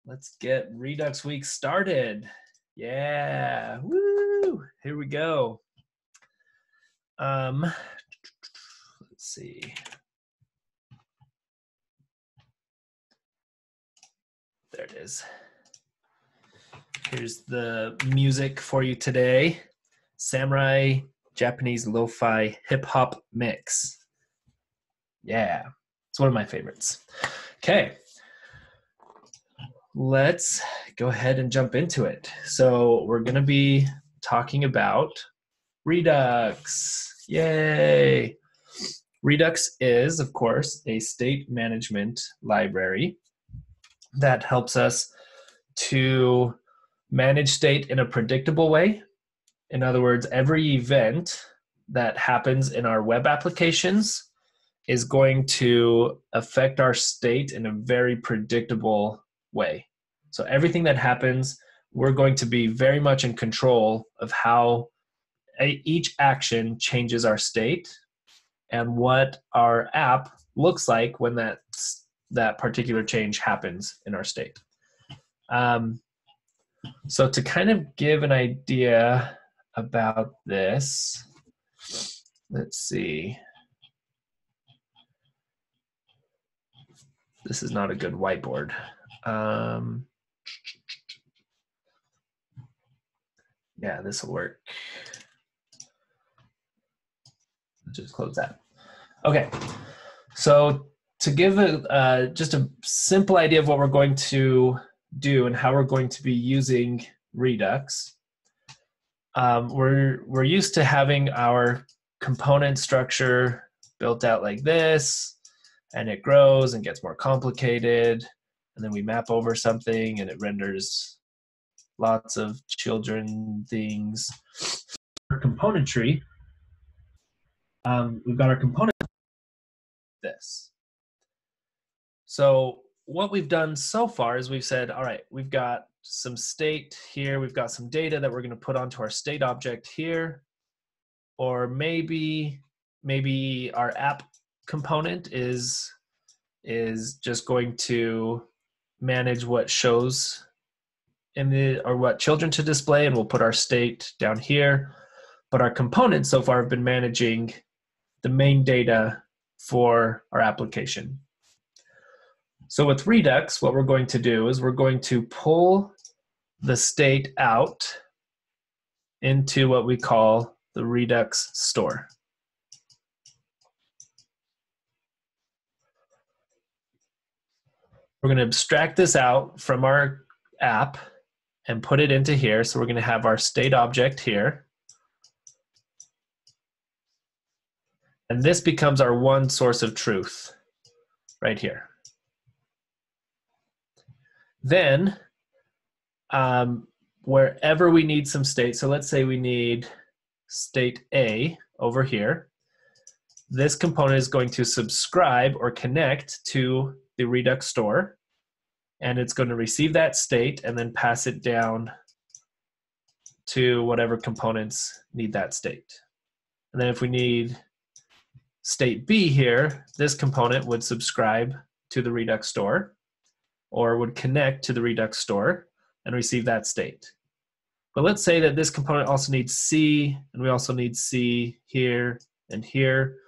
Let's get Redux week started. Yeah, woo! Here we go. Let's see. There it is. Here's the music for you today. Samurai Japanese lo-fi hip-hop mix. Yeah, it's one of my favorites. Okay. Let's go ahead and jump into it. So we're going to be talking about Redux. Yay! Redux is, of course, a state management library that helps us to manage state in a predictable way. In other words, every event that happens in our web applications is going to affect our state in a very predictable way. So everything that happens, we're going to be very much in control of how each action changes our state and what our app looks like when that particular change happens in our state. So to kind of give an idea about this, let's see. This is not a good whiteboard. Yeah, this will work. Just close that. Okay, so to give just a simple idea of what we're going to do and how we're going to be using Redux, we're used to having our component structure built out like this, and it grows and gets more complicated, and then we map over something and it renders lots of children things. For componentry, we've got our component this. So what we've done so far is we've said, all right, we've got some state here, we've got some data that we're going to put onto our state object here, or maybe our app component is just going to manage what shows in the, or what children to display, and we'll put our state down here. But our components so far have been managing the main data for our application. So with Redux, what we're going to do is we're going to pull the state out into what we call the Redux store. We're going to abstract this out from our app and put it into here. So we're going to have our state object here. And this becomes our one source of truth right here. Then, wherever we need some state, so let's say we need state A over here, this component is going to subscribe or connect to the Redux store, and it's going to receive that state and then pass it down to whatever components need that state. And then if we need state B here, this component would subscribe to the Redux store or would connect to the Redux store and receive that state. But let's say that this component also needs C, and we also need C here and here.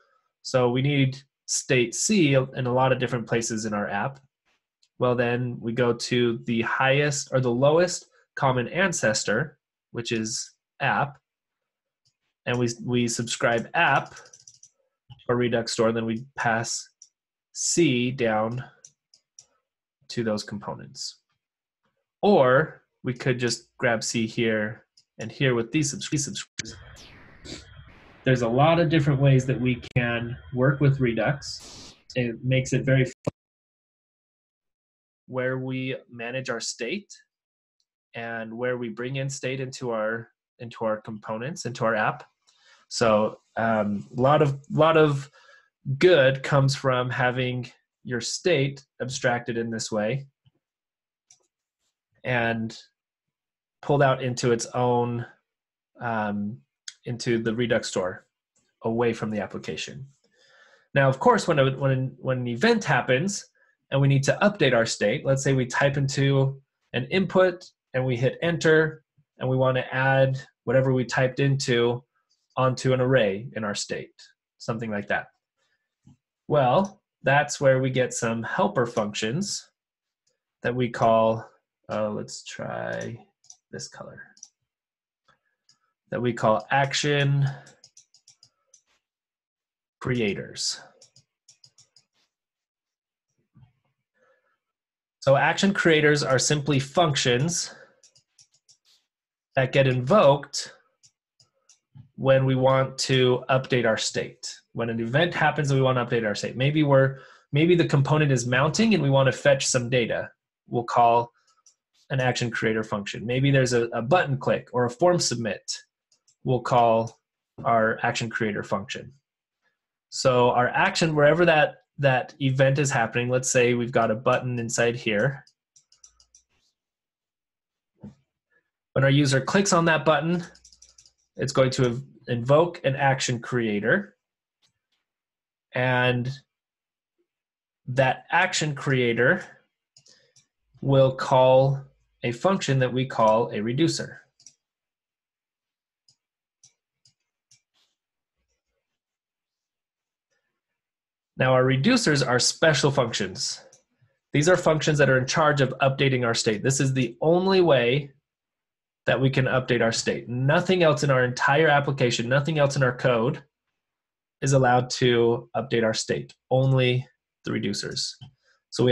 So we need state C in a lot of different places in our app. Well, then we go to the highest or the lowest common ancestor, which is app, and we subscribe app or Redux store, and then we pass C down to those components. Or we could just grab C here and here with these subscribers. There's a lot of different ways that we can work with Redux. It makes it very fun where we manage our state and where we bring in state into our components, into our app. So a lot of good comes from having your state abstracted in this way and pulled out into its own, into the Redux store, away from the application. Now, of course, when an event happens and we need to update our state, let's say we type into an input and we hit enter and we want to add whatever we typed into onto an array in our state, something like that. Well, that's where we get some helper functions that we call, let's try this color, that we call action creators. So action creators are simply functions that get invoked when we want to update our state. When an event happens and we want to update our state. Maybe the component is mounting and we want to fetch some data. We'll call an action creator function. Maybe there's a button click or a form submit. We'll call our action creator function. So our action, wherever that event is happening, let's say we've got a button inside here. When our user clicks on that button, it's going to invoke an action creator. And that action creator will call a function that we call a reducer. Now our reducers are special functions. These are functions that are in charge of updating our state. This is the only way that we can update our state. Nothing else in our entire application, nothing else in our code is allowed to update our state, only the reducers. So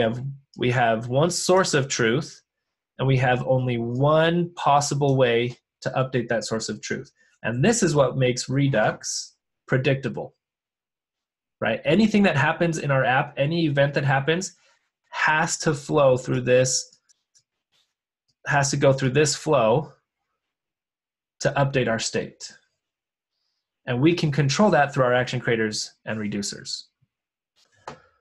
we have one source of truth, and we have only one possible way to update that source of truth. And this is what makes Redux predictable, right? Anything that happens in our app, any event that happens, has to flow through this, has to go through this flow to update our state. And we can control that through our action creators and reducers.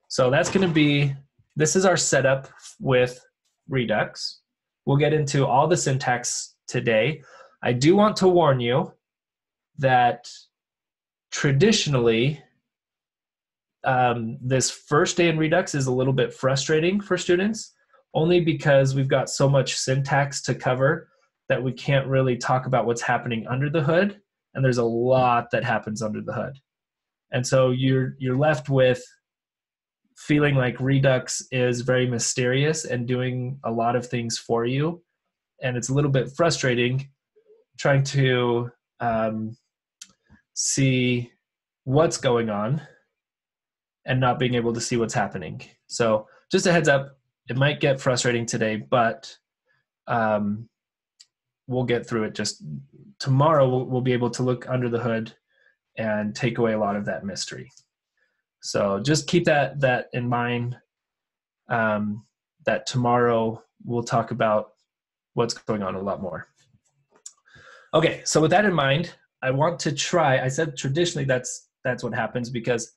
So that's going to be, this is our setup with Redux. We'll get into all the syntax today. I do want to warn you that traditionally, this first day in Redux is a little bit frustrating for students, only because we've got so much syntax to cover that we can't really talk about what's happening under the hood, and there's a lot that happens under the hood. And so you're left with feeling like Redux is very mysterious and doing a lot of things for you, and it's a little bit frustrating trying to see what's going on and not being able to see what's happening. So just a heads up, it might get frustrating today, but we'll get through it. Just tomorrow we'll be able to look under the hood and take away a lot of that mystery. So just keep that in mind, that tomorrow we'll talk about what's going on a lot more. Okay, so with that in mind, I want to try, I said traditionally that's what happens because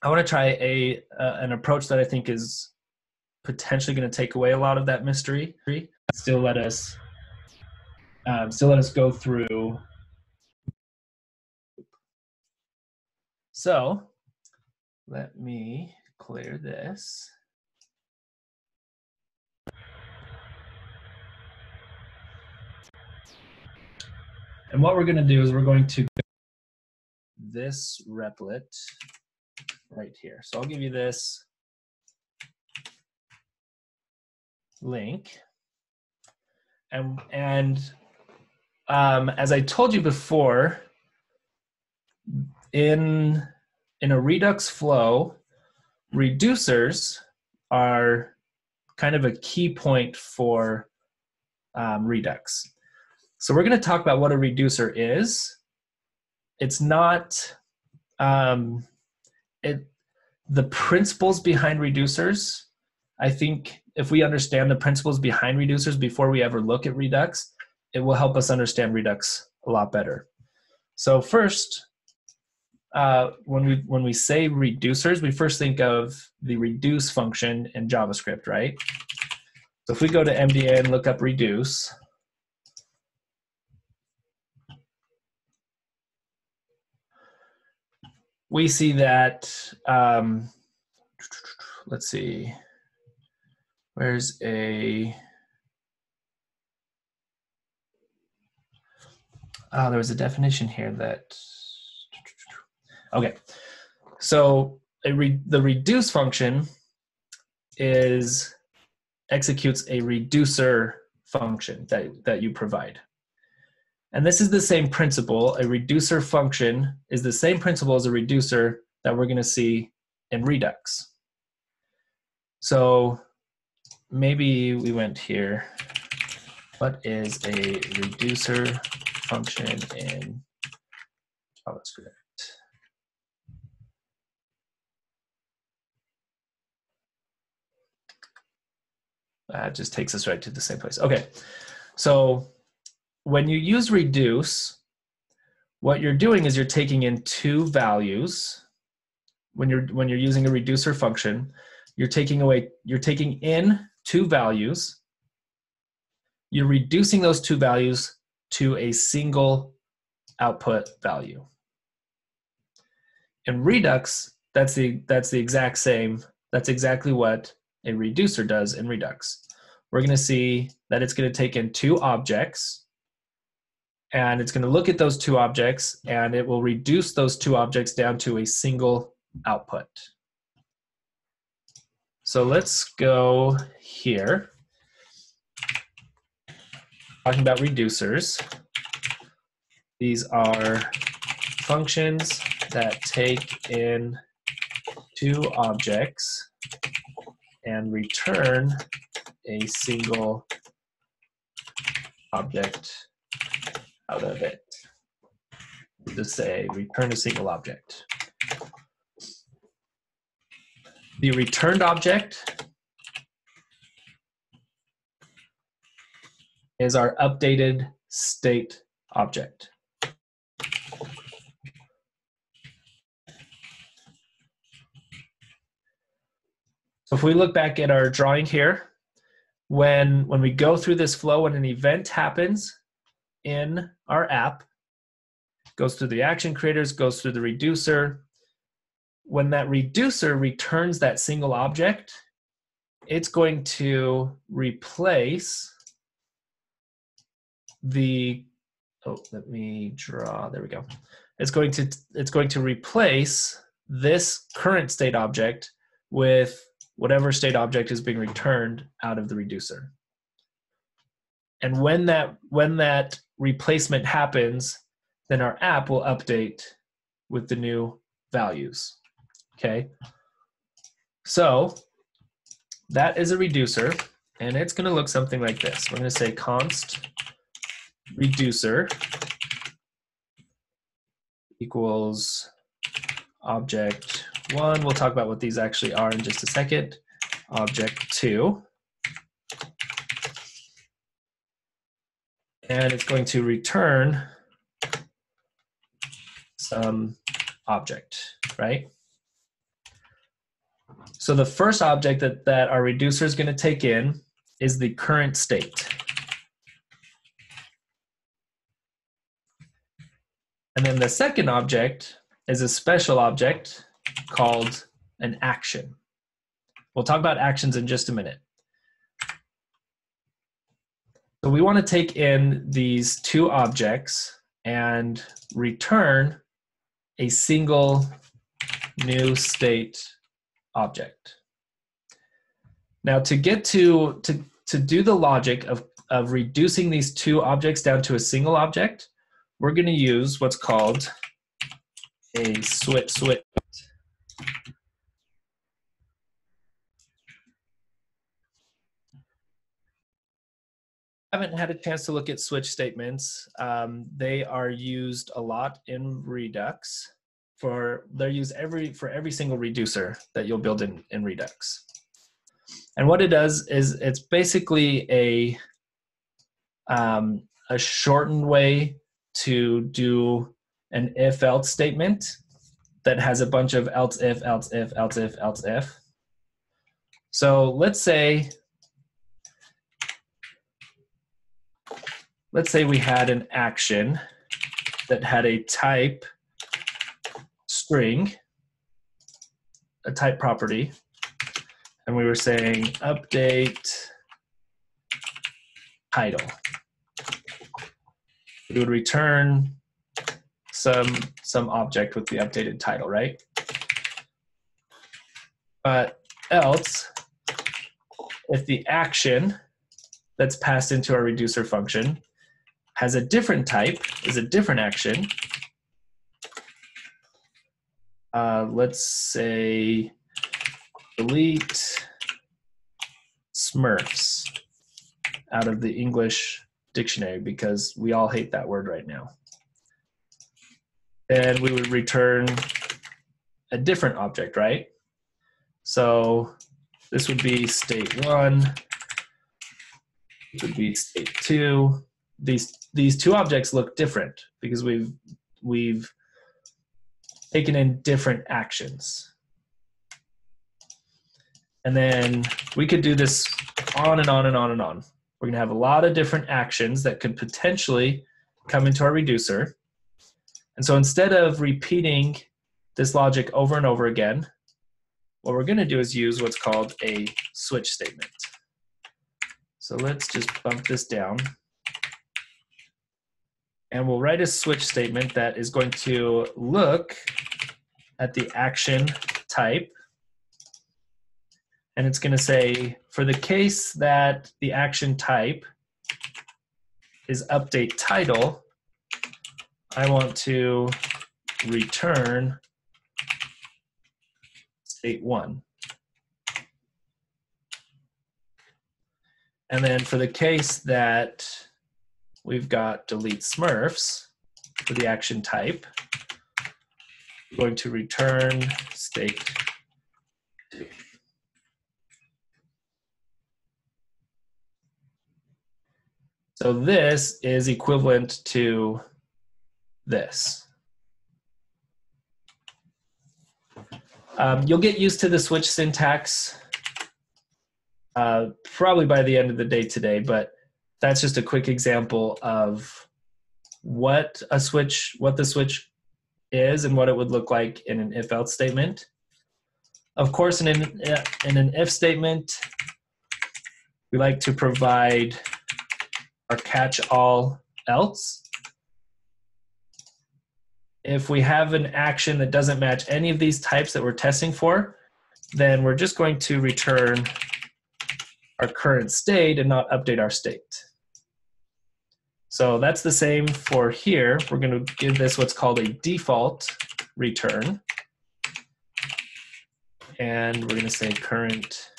I want to try an approach that I think is potentially going to take away a lot of that mystery. Still let us go through. So let me clear this. And what we're going to do is we're going to go this replit right here. So I'll give you this link. And as I told you before, in a Redux flow, reducers are kind of a key point for Redux. So we're going to talk about what a reducer is. It's not the principles behind reducers. I think if we understand the principles behind reducers before we ever look at Redux, it will help us understand Redux a lot better. So first, when we say reducers, we first think of the reduce function in JavaScript, right? So if we go to MDA and look up reduce, we see that, let's see, Where's a, there was a definition here that, okay. So the reduce function executes a reducer function that you provide. And this is the same principle. A reducer function is the same principle as a reducer that we're going to see in Redux. So maybe we went here. What is a reducer function in JavaScript? That just takes us right to the same place. Okay, so when you use reduce, what you're doing is you're taking in two values. When you're using a reducer function, you're taking in two values. You're reducing those two values to a single output value. In Redux, that's the exact same. That's exactly what a reducer does in Redux. We're going to see that it's going to take in two objects, and it's going to look at those two objects, and it will reduce those two objects down to a single output. So let's go here. Talking about reducers. These are functions that take in two objects and return a single object out of it. Just say return a single object. The returned object is our updated state object. So if we look back at our drawing here, when we go through this flow, when an event happens in our app, goes through the action creators, goes through the reducer. When that reducer returns that single object, it's going to replace the, let me draw, there we go. It's going to replace this current state object with whatever state object is being returned out of the reducer. And when that replacement happens, then our app will update with the new values. Okay, so that is a reducer, and it's going to look something like this. We're going to say const reducer equals object 1. We'll talk about what these actually are in just a second. Object 2. And it's going to return some object, right? So the first object that our reducer is going to take in is the current state. And then the second object is a special object called an action. We'll talk about actions in just a minute. So we want to take in these two objects and return a single new state object. Now to get to do the logic of reducing these two objects down to a single object, we're going to use what's called a switch. I haven't had a chance to look at switch statements. They are used a lot in Redux. They're used for every single reducer that you'll build in Redux. And what it does is it's basically a shortened way to do an if-else statement that has a bunch of else if, else if, else if, else if. So let's say we had an action that had a type string, a type property, and we were saying update title. We would return some object with the updated title, right? But else, if the action that's passed into our reducer function has a different type, is a different action, let's say delete Smurfs out of the English dictionary because we all hate that word right now. And we would return a different object, right? So this would be state 1, it would be state 2. These two objects look different because we've taken in different actions. And then we could do this on and on and on and on. We're going to have a lot of different actions that could potentially come into our reducer. And so instead of repeating this logic over and over again, what we're going to do is use what's called a switch statement. So let's just bump this down. And we'll write a switch statement that is going to look at the action type. And it's going to say, for the case that the action type is update title, I want to return state 1. And then for the case that we've got delete Smurfs for the action type, we're going to return state 2. So this is equivalent to this. You'll get used to the switch syntax probably by the end of the day today, but that's just a quick example of what the switch is and what it would look like in an if-else statement. Of course, in an if statement, we like to provide our catch-all else. If we have an action that doesn't match any of these types that we're testing for, then we're just going to return our current state and not update our state. So that's the same for here. We're going to give this what's called a default return. And we're going to say current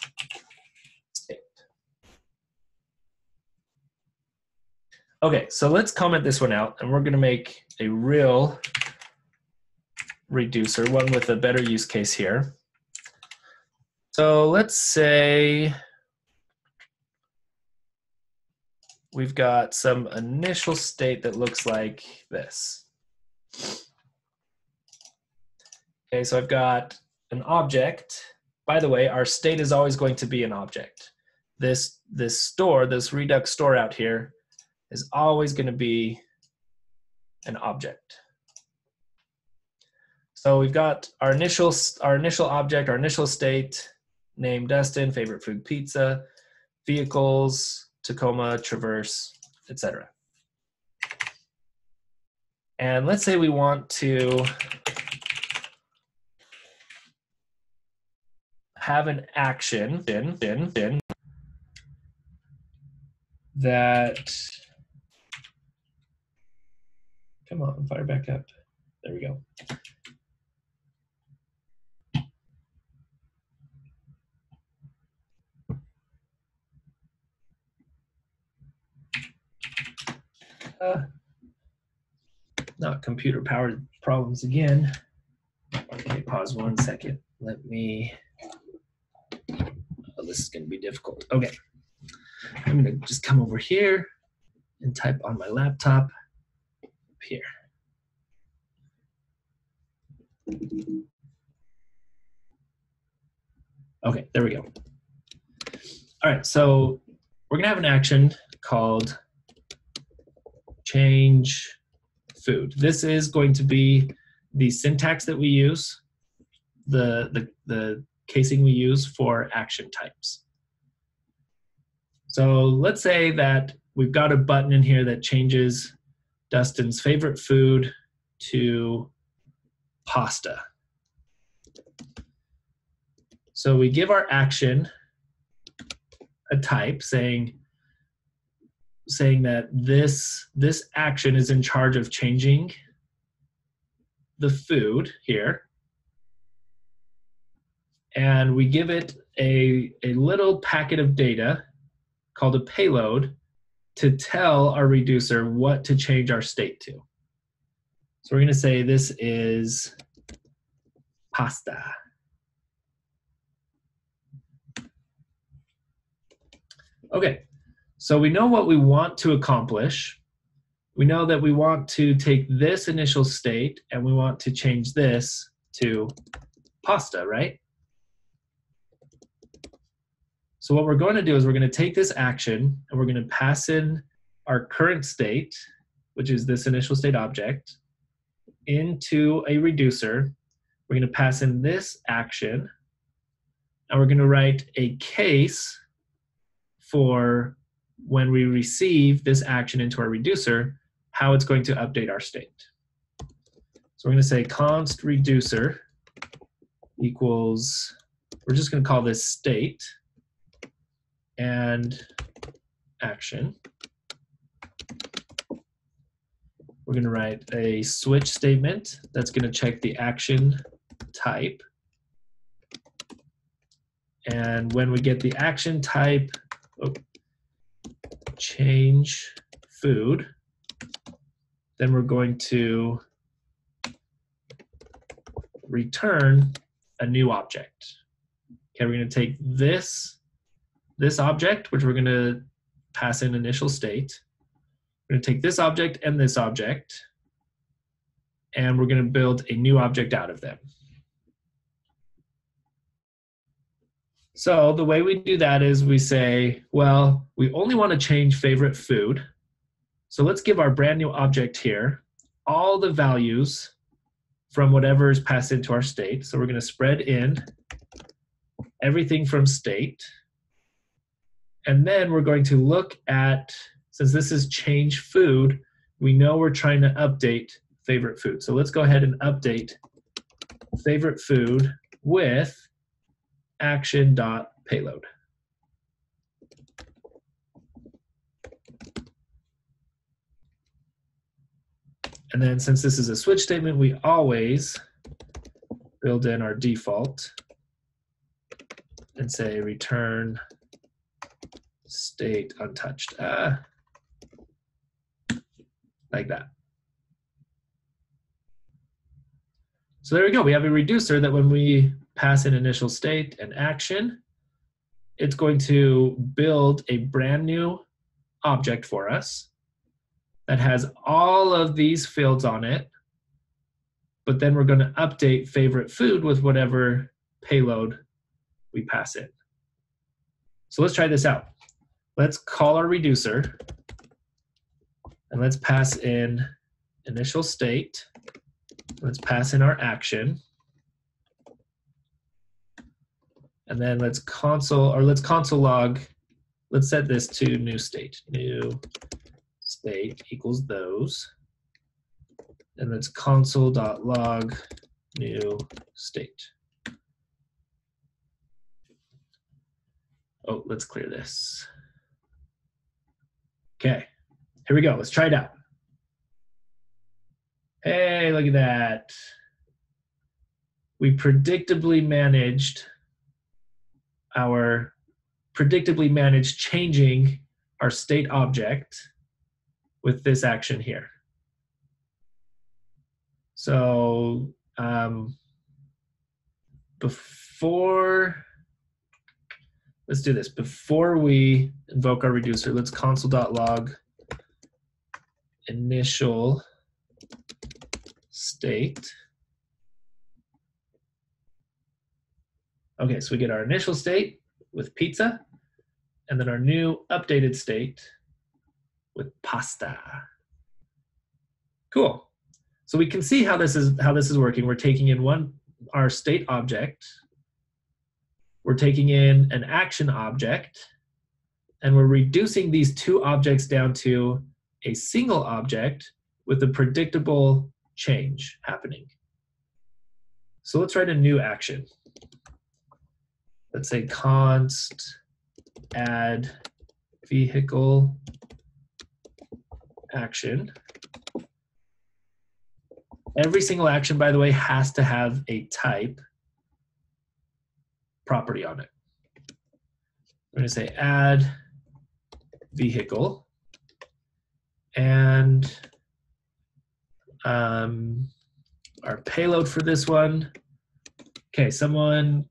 state. Okay, so let's comment this one out, and we're going to make a real reducer, one with a better use case here. So let's say we've got some initial state that looks like this. Okay, so I've got an object. By the way, our state is always going to be an object. This Redux store out here is always going to be an object. So we've got our initial object, our initial state, name Dustin, favorite food pizza, vehicles, Tacoma, Traverse, etc. And let's say we want to have an action that, come on, fire back up. There we go. Not computer powered problems again. Okay, pause 1 second. Let me, oh, this is going to be difficult. Okay, I'm going to just come over here and type on my laptop up here. Okay, there we go. All right, so we're going to have an action called change food. This is going to be the syntax that we use. The casing we use for action types. So let's say that we've got a button in here that changes Dustin's favorite food to pasta. So we give our action a type saying that this action is in charge of changing the food here. And we give it a little packet of data called a payload to tell our reducer what to change our state to. So we're going to say this is pasta. Okay, so we know what we want to accomplish. We know that we want to take this initial state and we want to change this to pasta, right? So what we're going to do is we're going to take this action and we're going to pass in our current state, which is this initial state object, into a reducer. We're going to pass in this action and we're going to write a case for when we receive this action into our reducer, how it's going to update our state. So we're going to say const reducer equals, we're just going to call this state and action. We're going to write a switch statement that's going to check the action type. And when we get the action type, change food, then we're going to return a new object. Okay, we're going to take this object, which we're going to pass in initial state. We're going to take this object, and we're going to build a new object out of them. So the way we do that is we say, well, we only want to change favorite food. So let's give our brand new object here all the values from whatever is passed into our state. So we're going to spread in everything from state. And then we're going to look at, since this is change food, we know we're trying to update favorite food. So let's go ahead and update favorite food with action.payload. And then since this is a switch statement, we always build in our default and say return state untouched. Like that. So there we go. We have a reducer that when we pass in initial state and action, it's going to build a brand new object for us that has all of these fields on it, but then we're going to update favorite food with whatever payload we pass in. So let's try this out. Let's call our reducer and let's pass in initial state. Let's pass in our action. And then let's console log. Let's set this to new state. New state equals those. And let's console.log new state. Oh, let's clear this. Okay, here we go. Let's try it out. Hey, look at that. We predictably managed changing our state object with this action here. So let's do this. Before we invoke our reducer, let's console.log initial state. Okay, so we get our initial state with pizza, and then our new updated state with pasta. Cool. So we can see how this is working. We're taking in our state object, we're taking in an action object, and we're reducing these two objects down to a single object with a predictable change happening. So let's write a new action. Let's say const add vehicle action. Every single action, by the way, has to have a type property on it. We're going to say add vehicle, and our payload for this one. Okay, someone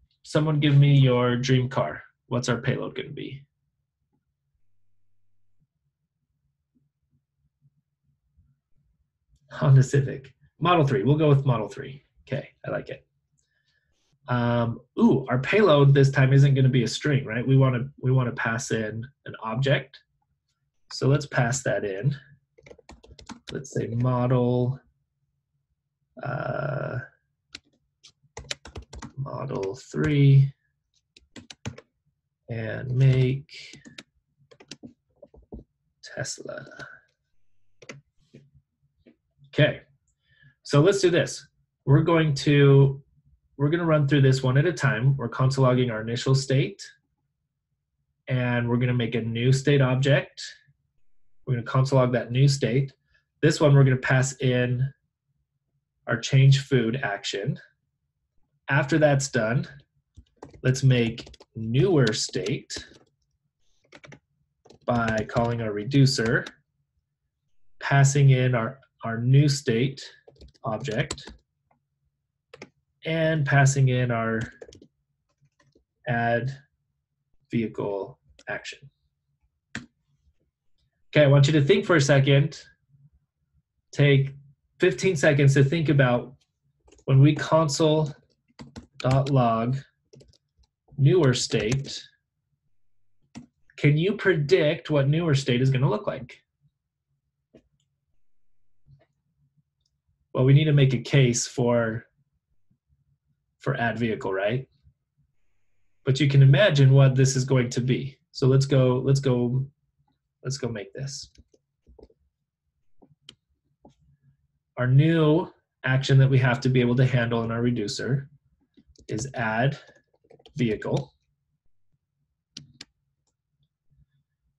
give me your dream car. What's our payload going to be? Honda Civic. Model 3. We'll go with Model 3. Okay, I like it. Our payload this time isn't going to be a string, right? We want to pass in an object. So let's pass that in. Let's say model Model 3 and make Tesla. Okay, so let's do this. We're going to run through this one at a time. We're console logging our initial state, and we're going to make a new state object. We're going to console log that new state. This one we're going to pass in our change food action. After that's done, let's make newer state by calling our reducer, passing in our new state object, and passing in our add vehicle action. Okay, I want you to think for a second. Take 15 seconds to think about when we console.log newer state, can you predict what newer state is going to look like? Well, we need to make a case for add vehicle, right? But you can imagine what this is going to be. So let's go make this. Our new action that we have to be able to handle in our reducer is add vehicle.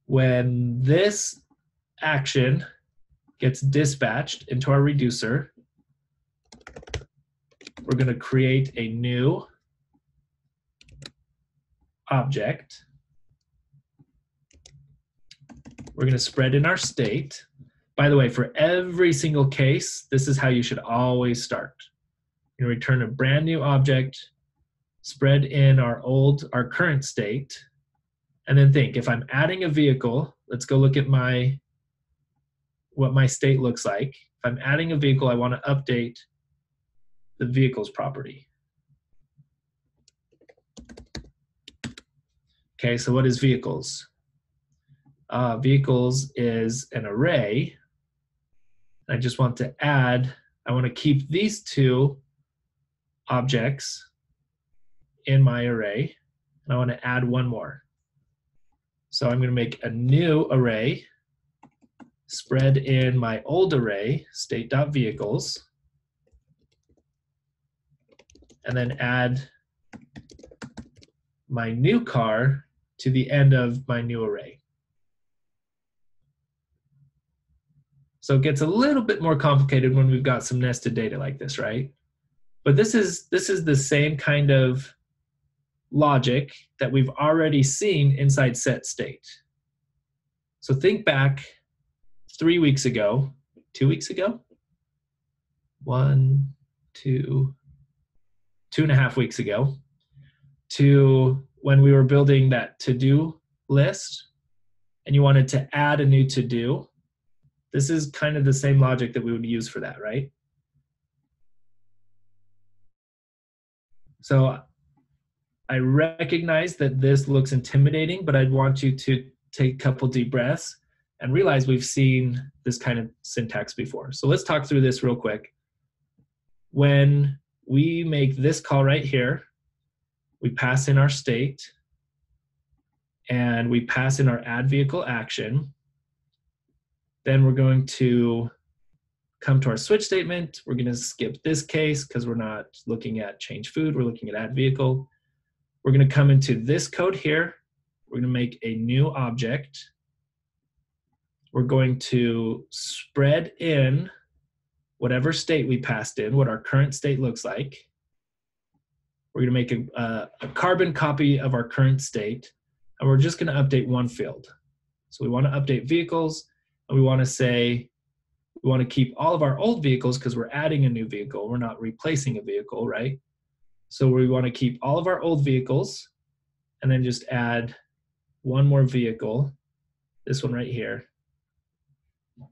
When this action gets dispatched into our reducer, we're going to create a new object. We're going to spread in our state. By the way, for every single case, this is how you should always start. You return a brand new object, spread in our current state, and then think, if I'm adding a vehicle, let's go look at what my state looks like. If I'm adding a vehicle, I want to update the vehicle's property. Okay, so what is vehicles? Vehicles is an array. I just want to add, I want to keep these two objects in my array, and I want to add one more. So I'm going to make a new array, spread in my old array, state.vehicles, and then add my new car to the end of my new array. So it gets a little bit more complicated when we've got some nested data like this, right? But this is the same kind of logic that we've already seen inside set state. So think back 3 weeks ago, 2 weeks ago, 2.5 weeks ago, to when we were building that to-do list and you wanted to add a new to-do. This is kind of the same logic that we would use for that, right? So I recognize that this looks intimidating, but I'd want you to take a couple deep breaths and realize we've seen this kind of syntax before. So let's talk through this real quick. When we make this call right here, we pass in our state, and we pass in our add vehicle action. Then we're going to come to our switch statement. We're going to skip this case because we're not looking at change food. We're looking at add vehicle. We're going to come into this code here. We're going to make a new object. We're going to spread in whatever state we passed in, what our current state looks like. We're going to make a carbon copy of our current state, and we're just going to update one field. So we want to update vehicles, and we want to say we want to keep all of our old vehicles because we're adding a new vehicle. We're not replacing a vehicle, right? So we want to keep all of our old vehicles and then just add one more vehicle, this one right here,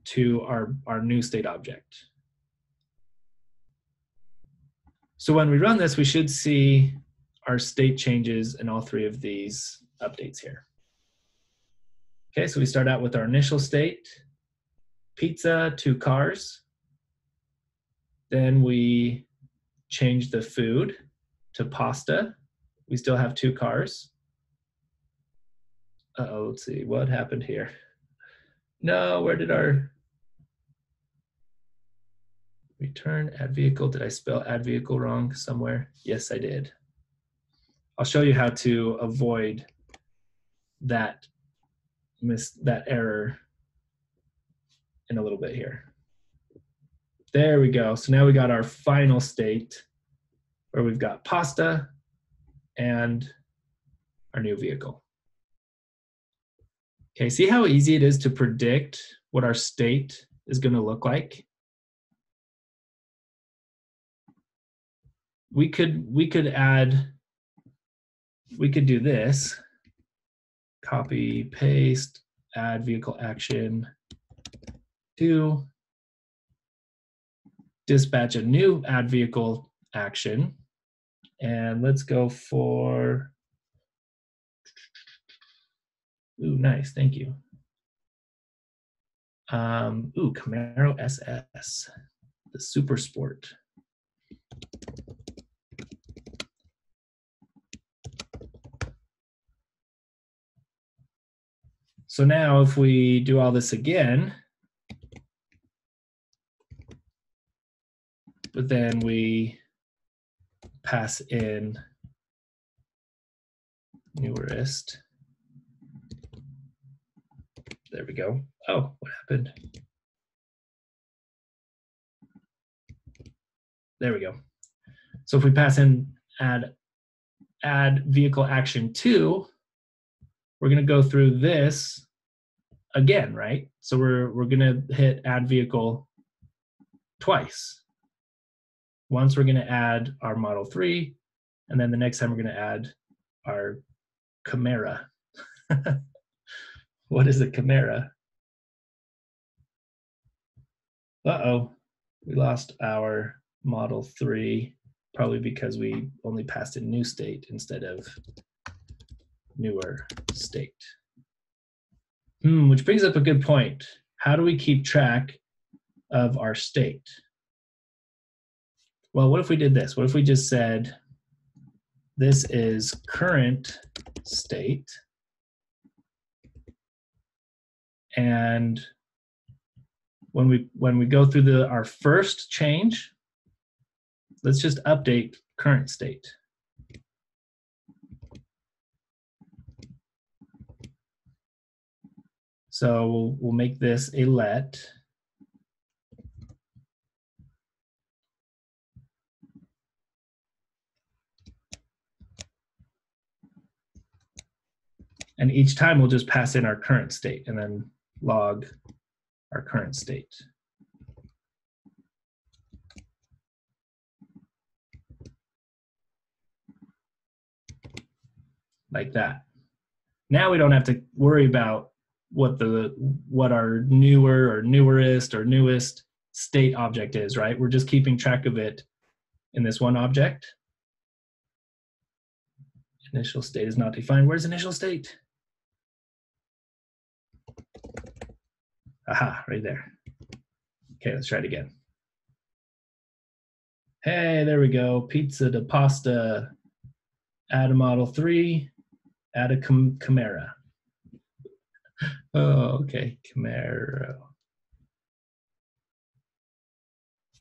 to our new state object. So when we run this, we should see our state changes in all three of these updates here. Okay, so we start out with our initial state, pizza, 2 cars. Then we change the food to pasta. We still have 2 cars. Uh-oh, let's see, what happened here? No, where did our return add vehicle? Did I spell add vehicle wrong somewhere? Yes, I did. I'll show you how to avoid that error in a little bit here. There we go. So now we got our final state where we've got pasta and our new vehicle. Okay, see how easy it is to predict what our state is going to look like? We could do this, copy, paste, add vehicle action to dispatch a new add vehicle action. And let's go for, ooh, nice, thank you. Ooh, Camaro SS, the Super Sport. So now if we do all this again, but then we pass in newerest. There we go. Oh, what happened? There we go. So if we pass in add vehicle action 2, we're going to go through this again, right? So we're going to hit add vehicle twice. Once we're going to add our Model 3, and then the next time we're going to add our Camaro. What is a Camaro? Uh-oh, we lost our Model 3, probably because we only passed in new state instead of newer state. Which brings up a good point. How do we keep track of our state? Well, what if we did this? What if we just said, this is current state, and when we go through our first change, let's just update current state. So we'll make this a let. And each time we'll just pass in our current state and then log our current state. Like that. Now we don't have to worry about what our newer or newerest or newest state object is, right? We're just keeping track of it in this one object. Initial state is not defined. Where's initial state? Aha, right there. Okay, let's try it again. Hey, there we go. Pizza to pasta. add a Model 3, add a Camaro. Oh, okay, Camaro.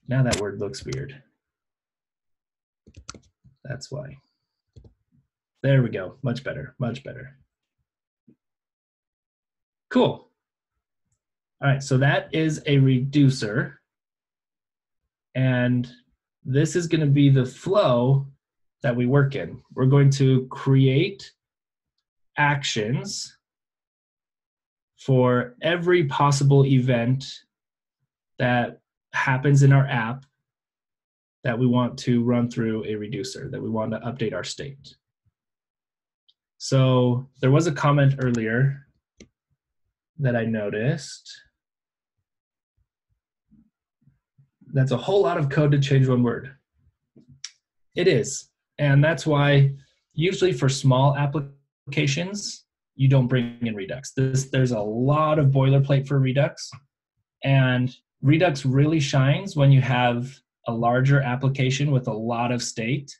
Now that word looks weird. That's why. There we go, much better, much better. Cool. All right, so that is a reducer. And this is going to be the flow that we work in. We're going to create actions for every possible event that happens in our app that we want to run through a reducer, that we want to update our state. So there was a comment earlier that I noticed. That's a whole lot of code to change one word. It is. And that's why usually for small applications, you don't bring in Redux. There's a lot of boilerplate for Redux. And Redux really shines when you have a larger application with a lot of state.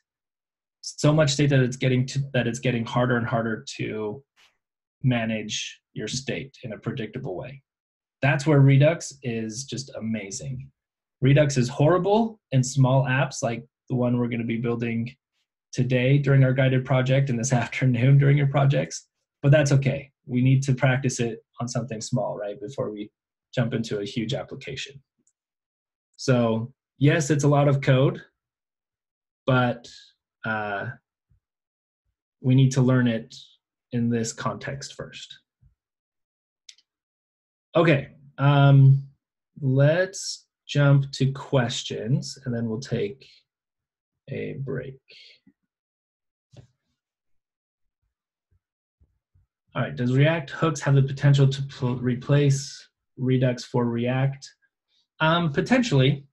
So much state that it's getting harder and harder to manage your state in a predictable way. That's where Redux is just amazing. Redux is horrible in small apps like the one we're going to be building today during our guided project and this afternoon during your projects, but that's okay. We need to practice it on something small, right, before we jump into a huge application. So yes, it's a lot of code, but we need to learn it in this context first. Okay, let's jump to questions and then we'll take a break. All right, does React hooks have the potential to replace Redux for React? Potentially.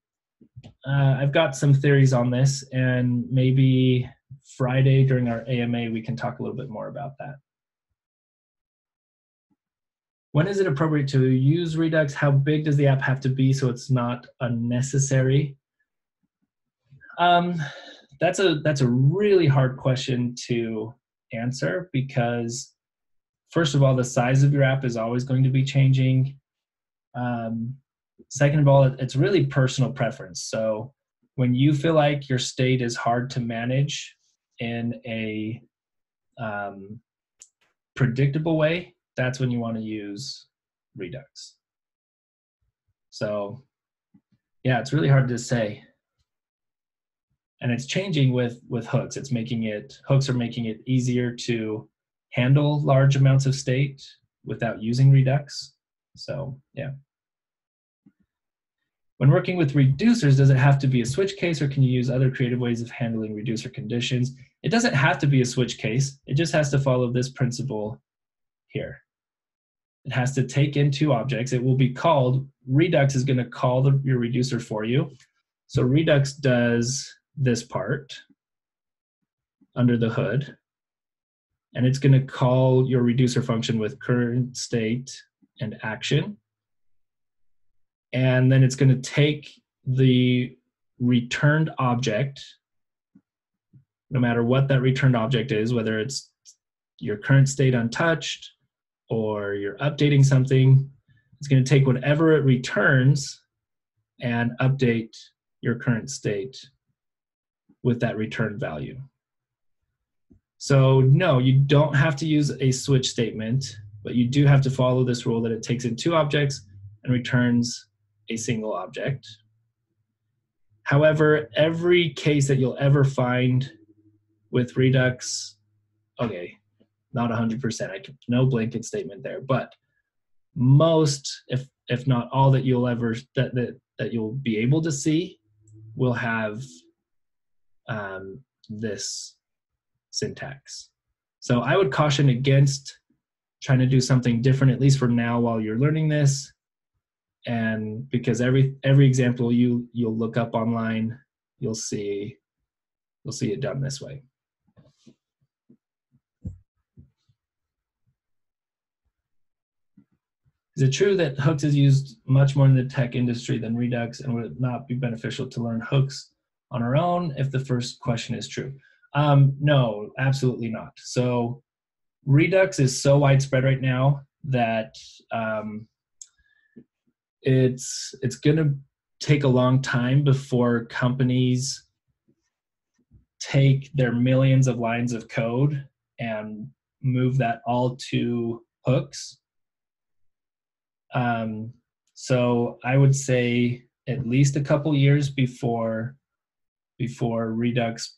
I've got some theories on this, and maybe Friday during our AMA we can talk a little bit more about that. When is it appropriate to use Redux? How big does the app have to be so it's not unnecessary? That's a really hard question to answer because, first of all, the size of your app is always going to be changing. Second of all, it's really personal preference. So when you feel like your state is hard to manage in a predictable way, that's when you want to use Redux. So yeah, it's really hard to say. And it's changing with hooks. Hooks are making it easier to handle large amounts of state without using Redux. So yeah. When working with reducers, does it have to be a switch case or can you use other creative ways of handling reducer conditions? It doesn't have to be a switch case. It just has to follow this principle here. It has to take in two objects. It will be called, Redux is going to call your reducer for you. So Redux does this part under the hood, and it's going to call your reducer function with current state and action. And then it's going to take the returned object, no matter what that returned object is, whether it's your current state untouched or you're updating something, it's going to take whatever it returns and update your current state with that return value. So no, you don't have to use a switch statement, but you do have to follow this rule that it takes in two objects and returns a single object. However, every case that you'll ever find with Redux, okay, not 100%, no blanket statement there, but most, if not all that you'll ever, that you'll be able to see will have this syntax. So I would caution against trying to do something different, at least for now while you're learning this. And because every example you'll look up online, you'll see it done this way. Is it true that hooks is used much more in the tech industry than Redux, and would it not be beneficial to learn hooks on our own if the first question is true? No, absolutely not. So Redux is so widespread right now that it's going to take a long time before companies take their millions of lines of code and move that all to hooks. So I would say at least a couple years before Redux,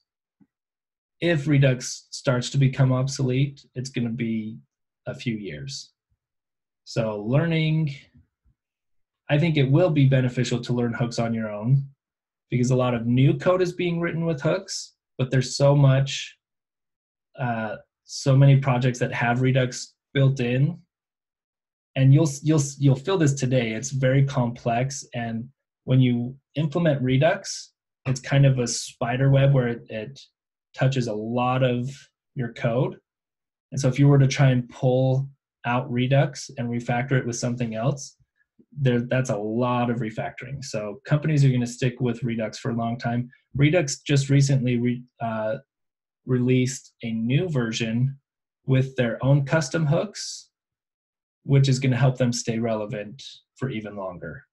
if Redux starts to become obsolete, it's going to be a few years. So learning, I think it will be beneficial to learn hooks on your own because a lot of new code is being written with hooks, but there's so many projects that have Redux built in, and you'll feel this today. It's very complex, and when you implement Redux, it's kind of a spider web where it touches a lot of your code. And so if you were to try and pull out Redux and refactor it with something else, that's a lot of refactoring. So companies are going to stick with Redux for a long time. Redux just recently released a new version with their own custom hooks, which is going to help them stay relevant for even longer.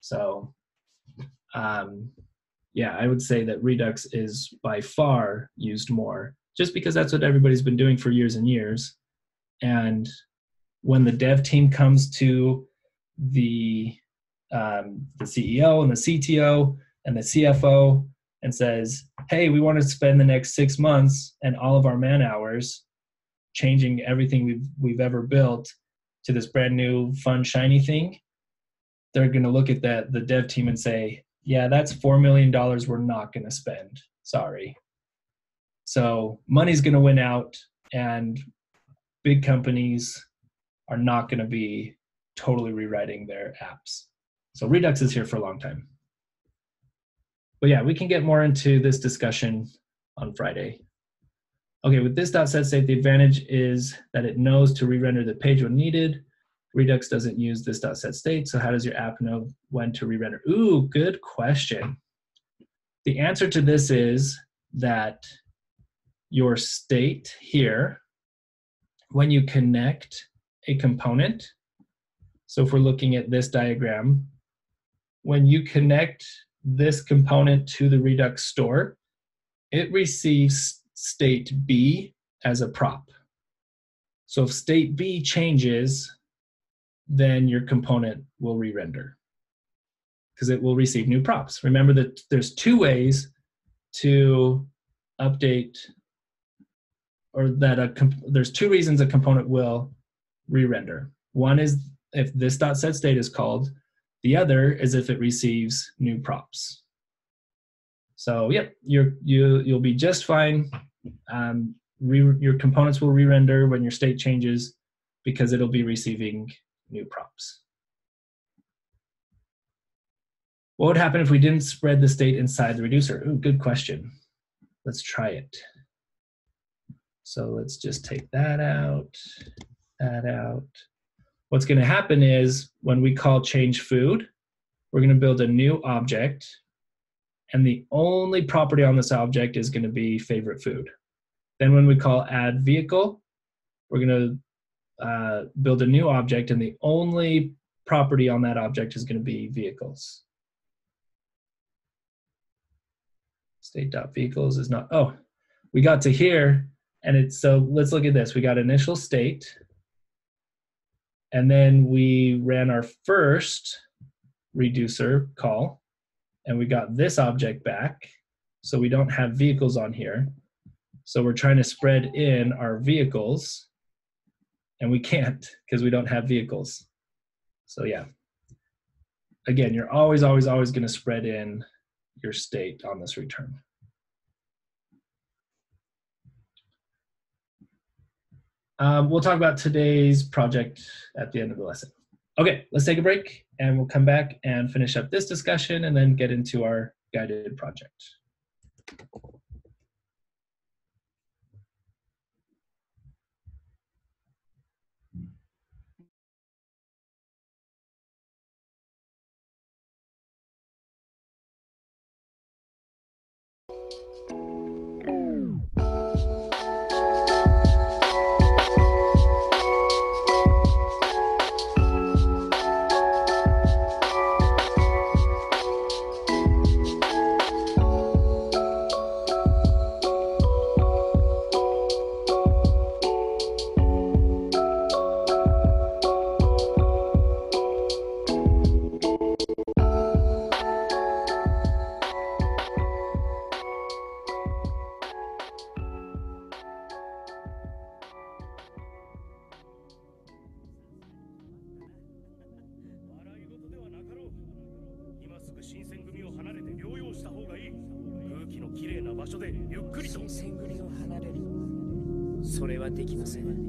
So yeah, I would say that Redux is by far used more, just because that's what everybody's been doing for years and years. And when the dev team comes to the CEO and the CTO and the CFO and says, hey, we want to spend the next 6 months and all of our man hours changing everything we've ever built to this brand new fun shiny thing, they're going to look at the dev team and say, yeah, that's $4 million we're not going to spend. Sorry. So money's going to win out, and big companies are not going to be totally rewriting their apps. So Redux is here for a long time. But yeah, we can get more into this discussion on Friday. Okay, with this .set state, the advantage is that it knows to re-render the page when needed. Redux doesn't use this .set state, so how does your app know when to re-render? Ooh, good question. The answer to this is that your state here, when you connect a component, so if we're looking at this diagram, when you connect this component to the Redux store, it receives state B as a prop. So if state B changes, then your component will re-render because it will receive new props. Remember that there's two ways to update, or that there's two reasons a component will re-render. One is if this .set state is called. The other is if it receives new props. So yep, you'll be just fine. Your components will re-render when your state changes because it'll be receiving new props. What would happen if we didn't spread the state inside the reducer? Ooh, good question. Let's try it. So let's just take that out, that out. What's going to happen is when we call change food, we're going to build a new object, and the only property on this object is going to be favorite food. Then when we call add vehicle, we're going to build a new object, and the only property on that object is going to be vehicles. State.vehicles is not, oh, we got to here, and it's, so let's look at this. We got initial state, and then we ran our first reducer call, and we got this object back, so we don't have vehicles on here. So we're trying to spread in our vehicles, and we can't because we don't have vehicles. So yeah, again, you're always going to spread in your state on this return. We'll talk about today's project at the end of the lesson. Okay, let's take a break, and we'll come back and finish up this discussion and then get into our guided project. 新選組を離れて療養した方がいい。空気のきれいな場所でゆっくりと。新選組を離れる。それはできません。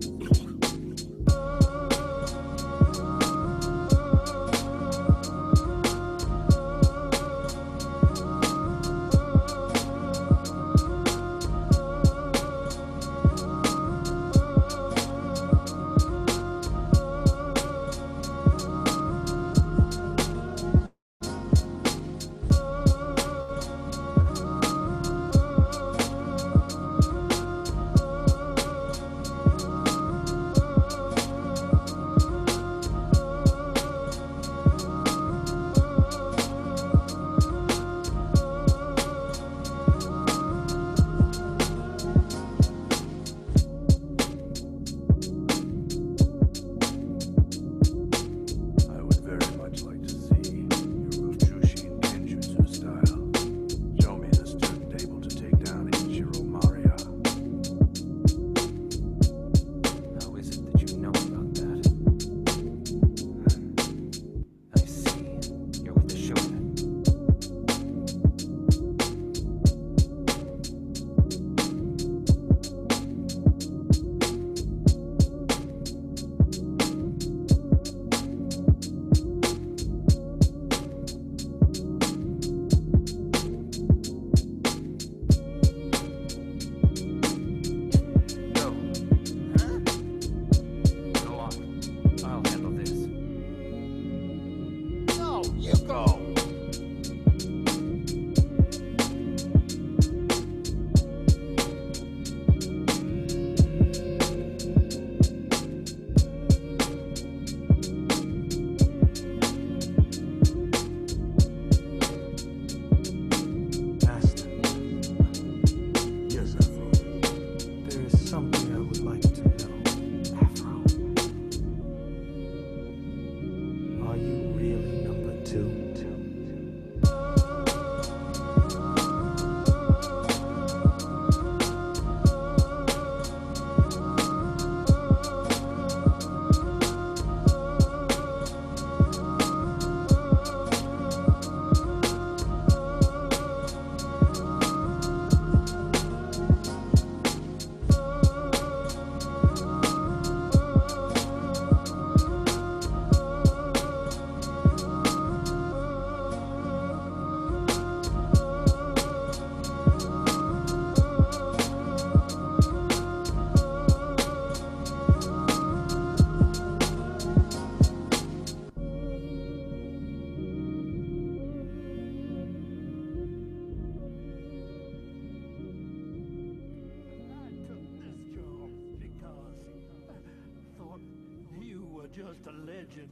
Just a legend.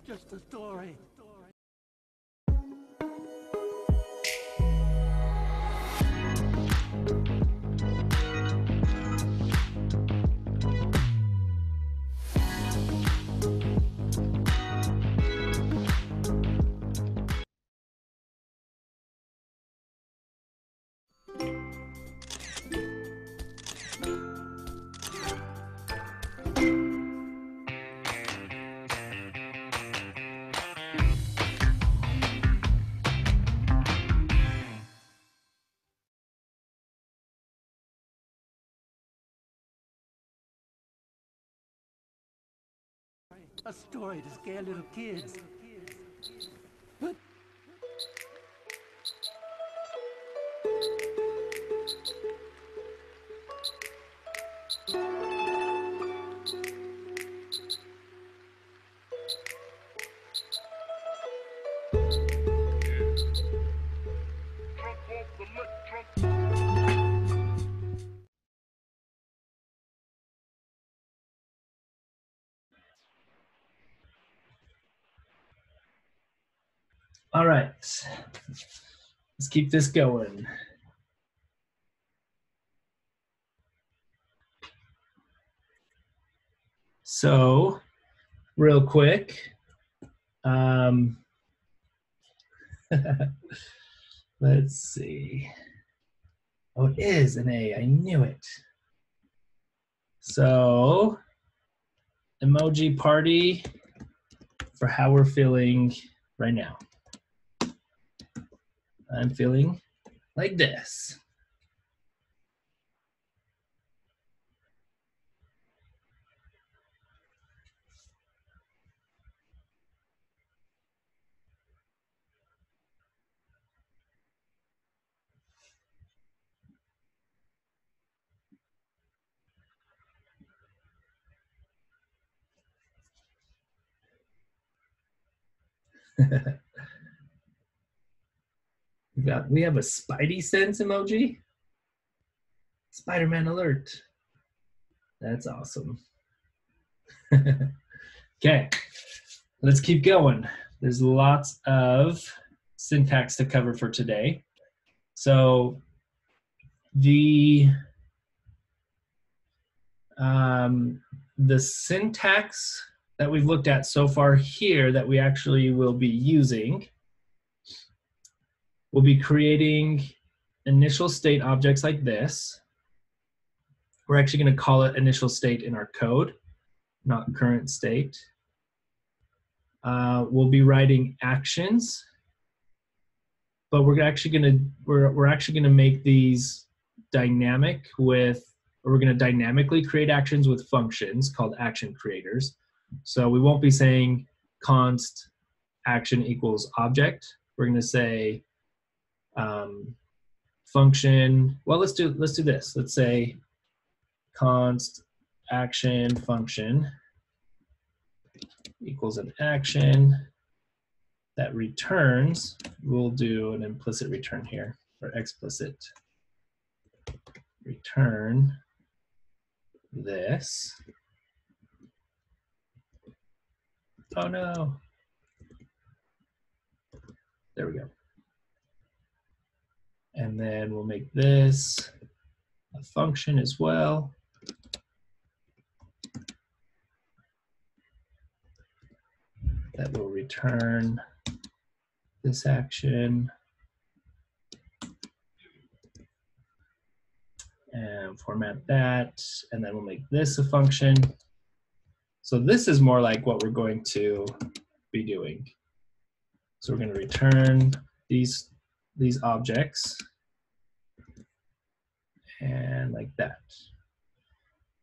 Just a story. A story to scare little kids. But All right, let's keep this going. So, real quick, let's see. Oh, it is an A. I knew it. So, emoji party for how we're feeling right now. I'm feeling like this. We have a Spidey sense emoji. Spider-Man alert. That's awesome. Okay, let's keep going. There's lots of syntax to cover for today. So the syntax that we've looked at so far here that we actually will be using, we'll be creating initial state objects like this. We're actually going to call it initial state in our code, not current state. We'll be writing actions, but we're actually going to make these dynamic with, or we're going to dynamically create actions with functions called action creators. So we won't be saying const action equals object. We're going to say function. Well, let's do this. Let's say const action function equals an action that returns. We'll do an implicit return here, or explicit return this. Oh no. There we go. And then we'll make this a function as well. That will return this action. And format that, and then we'll make this a function. So this is more like what we're going to be doing. So we're going to return these objects, and like that.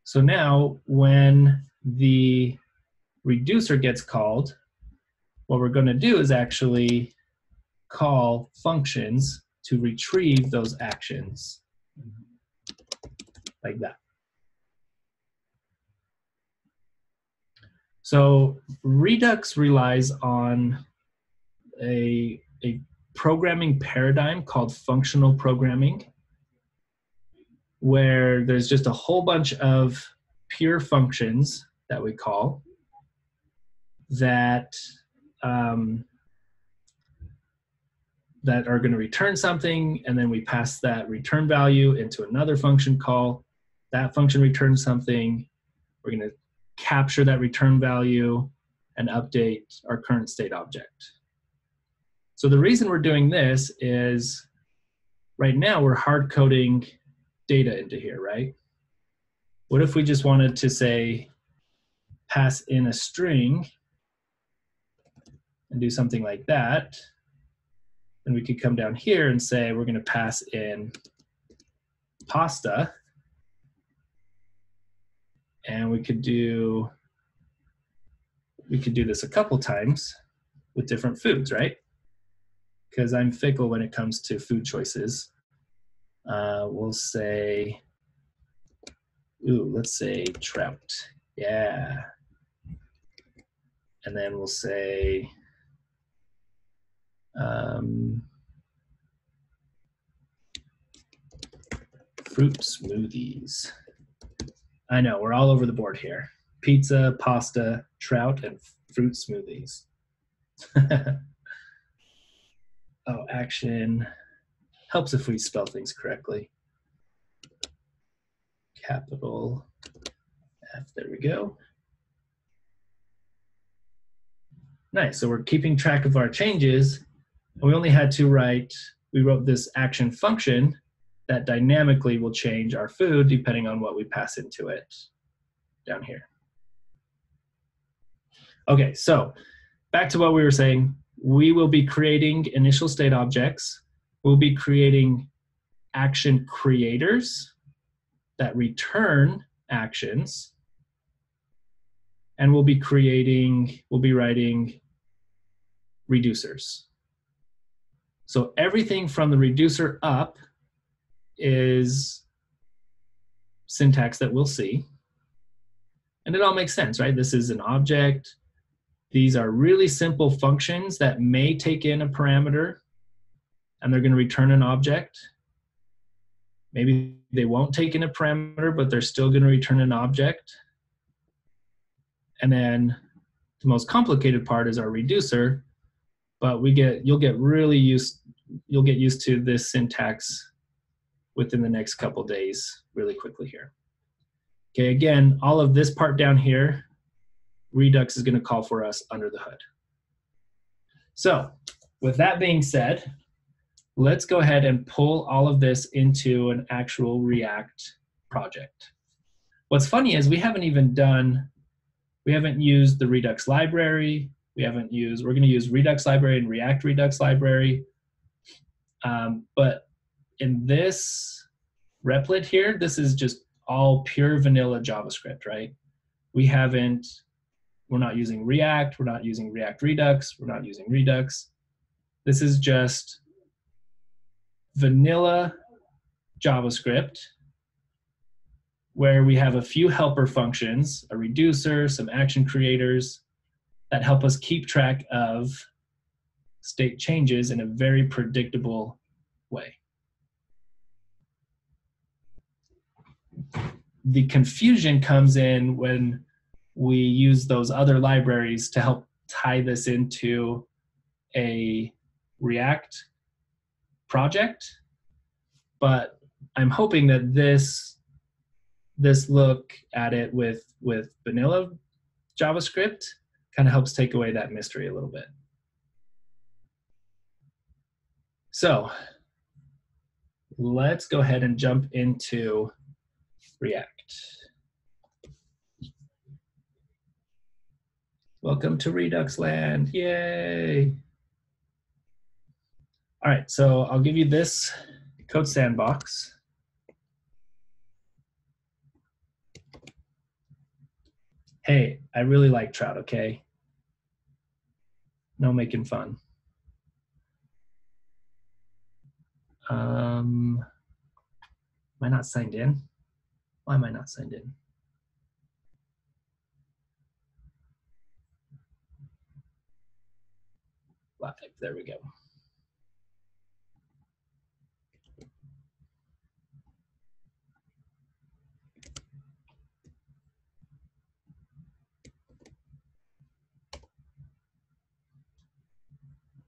So now when the reducer gets called, what we're going to do is actually call functions to retrieve those actions, like that. So Redux relies on a programming paradigm called functional programming, where there's just a whole bunch of pure functions that we call that that are going to return something, and then we pass that return value into another function call. That function returns something. We're going to capture that return value and update our current state object. So the reason we're doing this is right now we're hard coding data into here, right? What if we just wanted to say pass in a string and do something like that? Then we could come down here and say we're going to pass in pasta, and we could do this a couple times with different foods, right? Because I'm fickle when it comes to food choices. We'll say, let's say trout. Yeah. And then we'll say fruit smoothies. I know, we're all over the board here. Pizza, pasta, trout, and fruit smoothies. Oh, action. Helps if we spell things correctly. Capital F, there we go. Nice, so we're keeping track of our changes. We only had to we wrote this action function that dynamically will change our food depending on what we pass into it down here. Okay, so back to what we were saying. We will be creating initial state objects We'll be creating action creators that return actions. And we'll be writing reducers. So everything from the reducer up is syntax that we'll see. And it all makes sense, right? This is an object. These are really simple functions that may take in a parameter and they're going to return an object. Maybe they won't take in a parameter, but they're still going to return an object. And then the most complicated part is our reducer, but you'll get used to this syntax within the next couple days really quickly here. Okay, again, all of this part down here, Redux is going to call for us under the hood. So with that being said, let's go ahead and pull all of this into an actual React project. What's funny is we haven't used the Redux library. We're going to use Redux library and React Redux library. But in this replit here, this is just all pure vanilla JavaScript, right? We're not using React, we're not using React Redux, we're not using Redux. This is just vanilla JavaScript where we have a few helper functions, a reducer, some action creators that help us keep track of state changes in a very predictable way. The confusion comes in when we use those other libraries to help tie this into a React project. But I'm hoping that this look at it with vanilla JavaScript kind of helps take away that mystery a little bit. So let's go ahead and jump into React. Welcome to Redux land, yay. All right, so I'll give you this code sandbox. Hey, I really like Trout, okay? No making fun. Am I not signed in? Why am I not signed in? Live, there we go.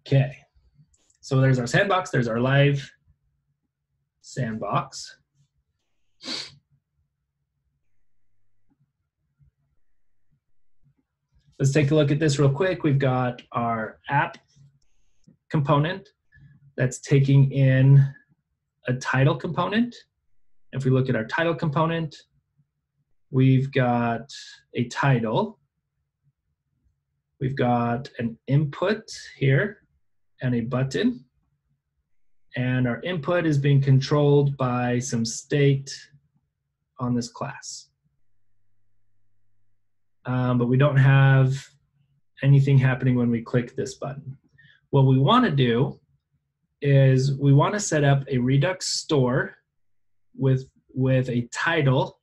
Okay, so there's our sandbox, there's our live sandbox. Let's take a look at this real quick. We've got our app component that's taking in a title component. If we look at our title component, we've got a title. We've got an input here and a button. And our input is being controlled by some state on this class. But we don't have anything happening when we click this button. What we want to do is we want to set up a Redux store with a title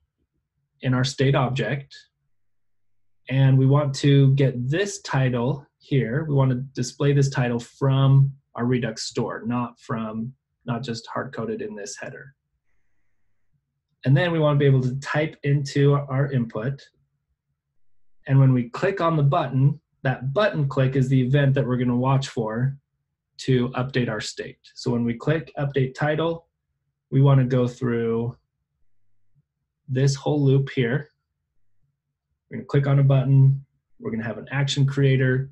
in our state object. And we want to get this title here. We want to display this title from our Redux store, not just hard-coded in this header. And then we want to be able to type into our input. And when we click on the button, that button click is the event that we're going to watch for to update our state. So when we click update title, we want to go through this whole loop here. We're going to click on a button. We're going to have an action creator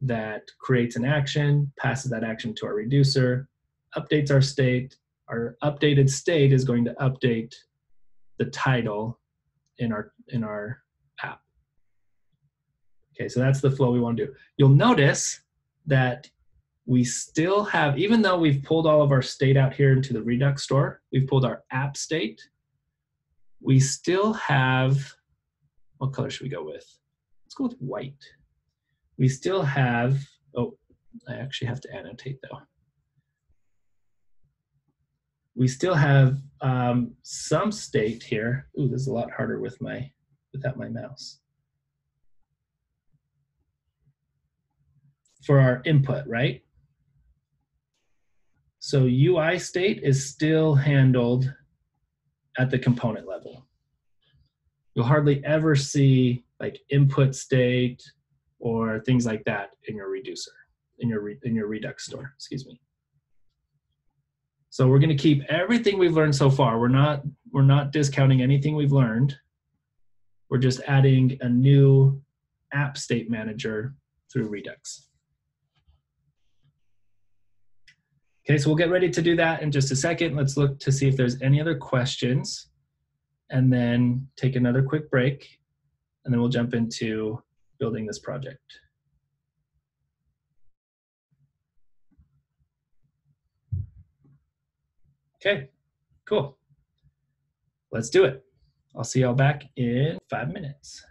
that creates an action, passes that action to our reducer, updates our state. Our updated state is going to update the title in our app. Okay, so that's the flow we want to do. You'll notice that we still have, even though we've pulled all of our state out here into the Redux store, we've pulled our app state, we still have, what color should we go with? Let's go with white. We still have, oh, I actually have to annotate though. We still have some state here. Ooh, this is a lot harder with without my mouse. For our input, right? So UI state is still handled at the component level. You'll hardly ever see like input state or things like that in your reducer, in your Redux store, excuse me. So we're going to keep everything we've learned so far. We're not discounting anything we've learned. We're just adding a new app state manager through Redux. Okay, so we'll get ready to do that in just a second. Let's look to see if there's any other questions, and then take another quick break, and then we'll jump into building this project. Okay, cool. Let's do it. I'll see y'all back in 5 minutes.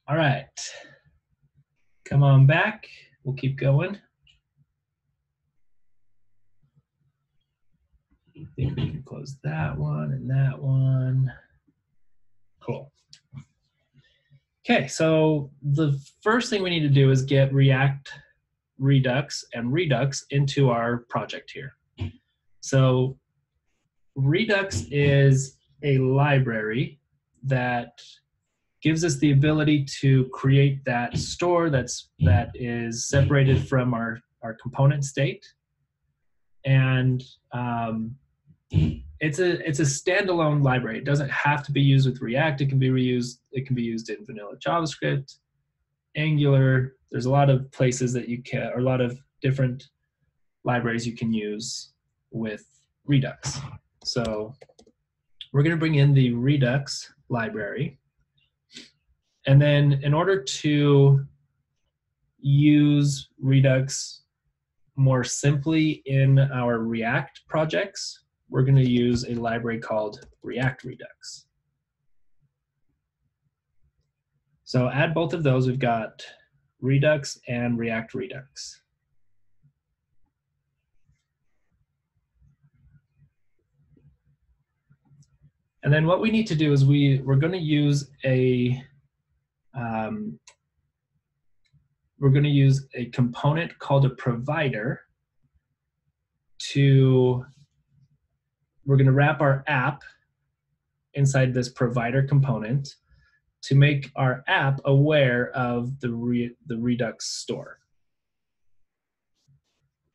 All right. Come on back. We'll keep going. I think we can close that one and that one. Cool. Okay, so the first thing we need to do is get React, Redux, and Redux into our project here. So Redux is a library that gives us the ability to create that store that is separated from our component state. And it's a standalone library. It doesn't have to be used with React. It can be reused. It can be used in vanilla JavaScript, Angular. There's a lot of places that you can, or a lot of different libraries you can use with Redux. So we're going to bring in the Redux library. And then in order to use Redux more simply in our React projects, we're going to use a library called React Redux. So add both of those. We've got Redux and React Redux. And then what we need to do is we're going to use a component called a provider we're going to wrap our app inside this provider component to make our app aware of the Redux store.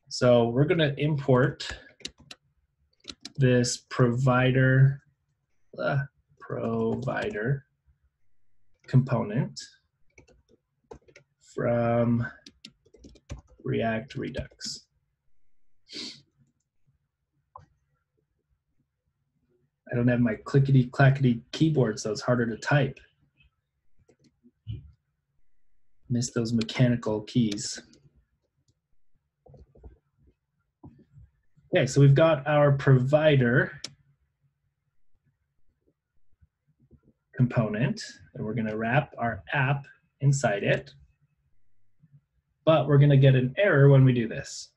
So we're going to import this provider component from React Redux. I don't have my clickety-clackety keyboard, so it's harder to type. Miss those mechanical keys. Okay, so we've got our provider component, and we're going to wrap our app inside it. But we're going to get an error when we do this.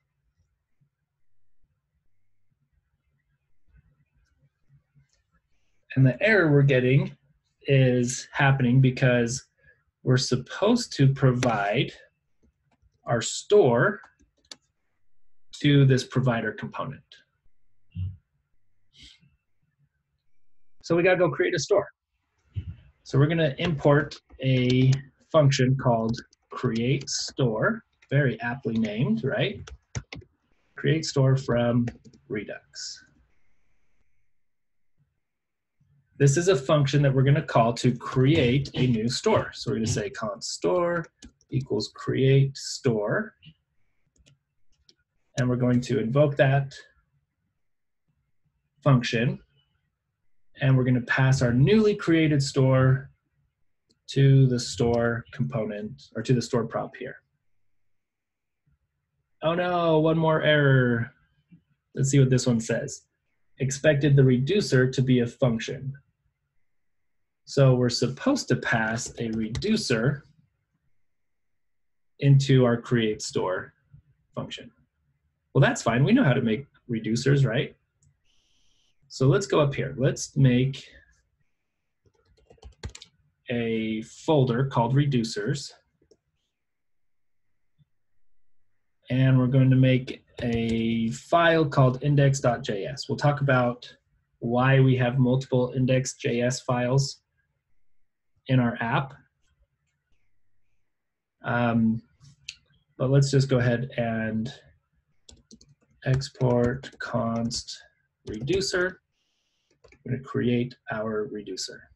And the error we're getting is happening because we're supposed to provide our store to this provider component. So we got to go create a store. So we're going to import a function called create store, very aptly named, right? Create store from Redux. This is a function that we're going to call to create a new store. So we're going to say const store equals create store. And we're going to invoke that function. And we're going to pass our newly created store to the store component, or to the store prop here. Oh no, one more error. Let's see what this one says. Expected the reducer to be a function. So we're supposed to pass a reducer into our create store function. Well, that's fine. We know how to make reducers, right? So let's go up here. Let's make a folder called reducers. And we're going to make a file called index.js. We'll talk about why we have multiple index.js files in our app. But let's just go ahead and export const reducer. We're going to create our reducer.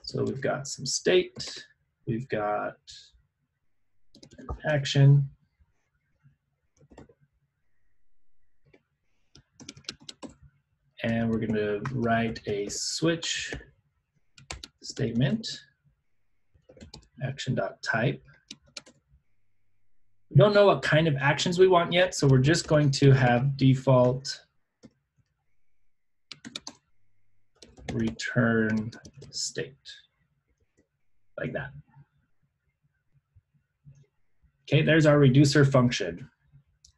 So we've got some state, we've got an action, and we're going to write a switch statement, action.type. We don't know what kind of actions we want yet, so we're just going to have default return state. like that. Okay, there's our reducer function.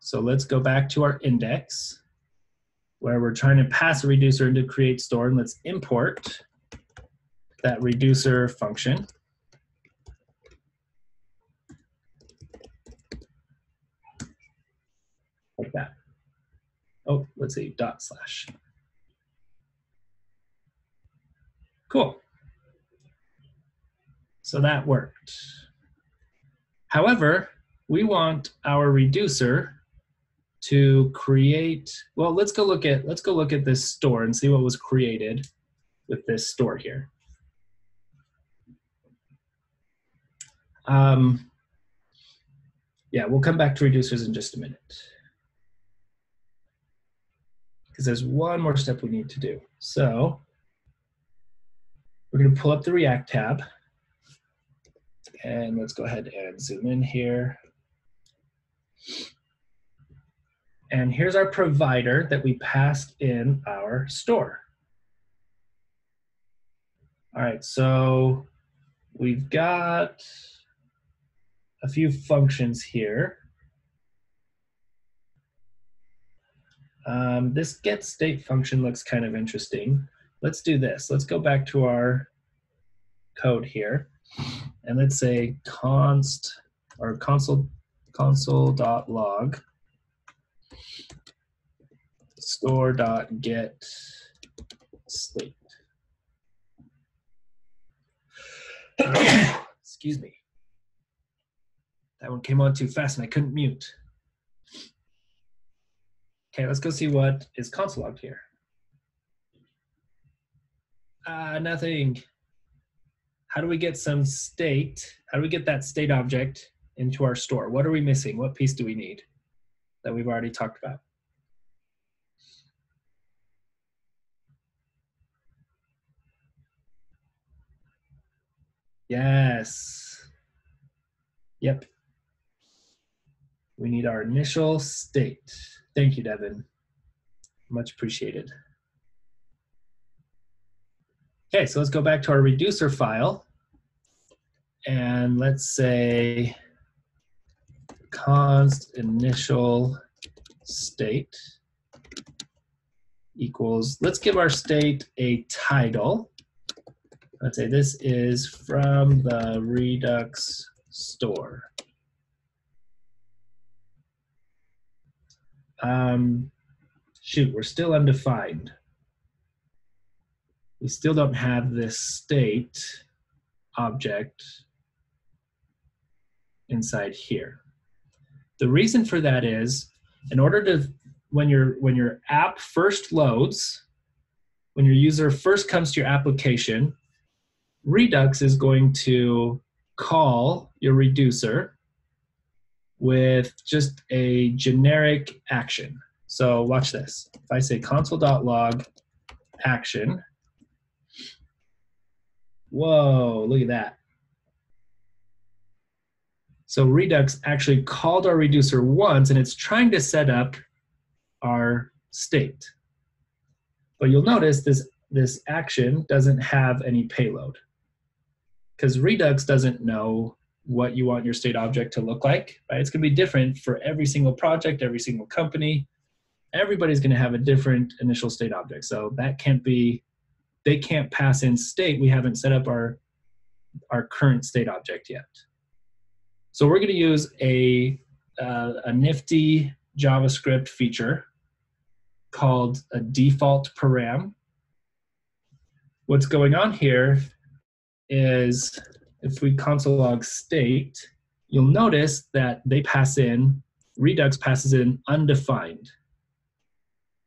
So let's go back to our index where we're trying to pass a reducer into create store, and let's import that reducer function. Like that. Oh, let's see, dot slash. Cool. So that worked. However, we want our reducer to create, well, let's go look at this store and see what was created with this store here. Yeah, we'll come back to reducers in just a minute, because there's one more step we need to do. So we're going to pull up the React tab, and let's go ahead and zoom in here. And here's our provider that we passed in our store. All right, so we've got a few functions here. This get state function looks kind of interesting. Let's do this. Let's go back to our code here, and let's say const or console.log store.get state. Excuse me. That one came on too fast and I couldn't mute. Okay, let's go see what is console logged here. Nothing. How do we get some state? How do we get that state object into our store? What are we missing? What piece do we need that we've already talked about? Yes. Yep. We need our initial state. Thank you, Devin. Much appreciated. Okay, so let's go back to our reducer file. And let's say const initial state equals, let's give our state a title. Let's say this is from the Redux store. Shoot, we're still undefined. We still don't have this state object inside here. The reason for that is, in order to, when your app first loads, when your user first comes to your application, Redux is going to call your reducer with just a generic action. So watch this. If I say console.log action, whoa, look at that. So Redux actually called our reducer once, and it's trying to set up our state. But you'll notice this action doesn't have any payload, because Redux doesn't know what you want your state object to look like, right? It's gonna be different for every single project, every single company. Everybody's gonna have a different initial state object. So that can't be, they can't pass in state. We haven't set up our current state object yet. So we're gonna use a nifty JavaScript feature called a default param. What's going on here is, if we console log state, you'll notice that they pass in, Redux passes in undefined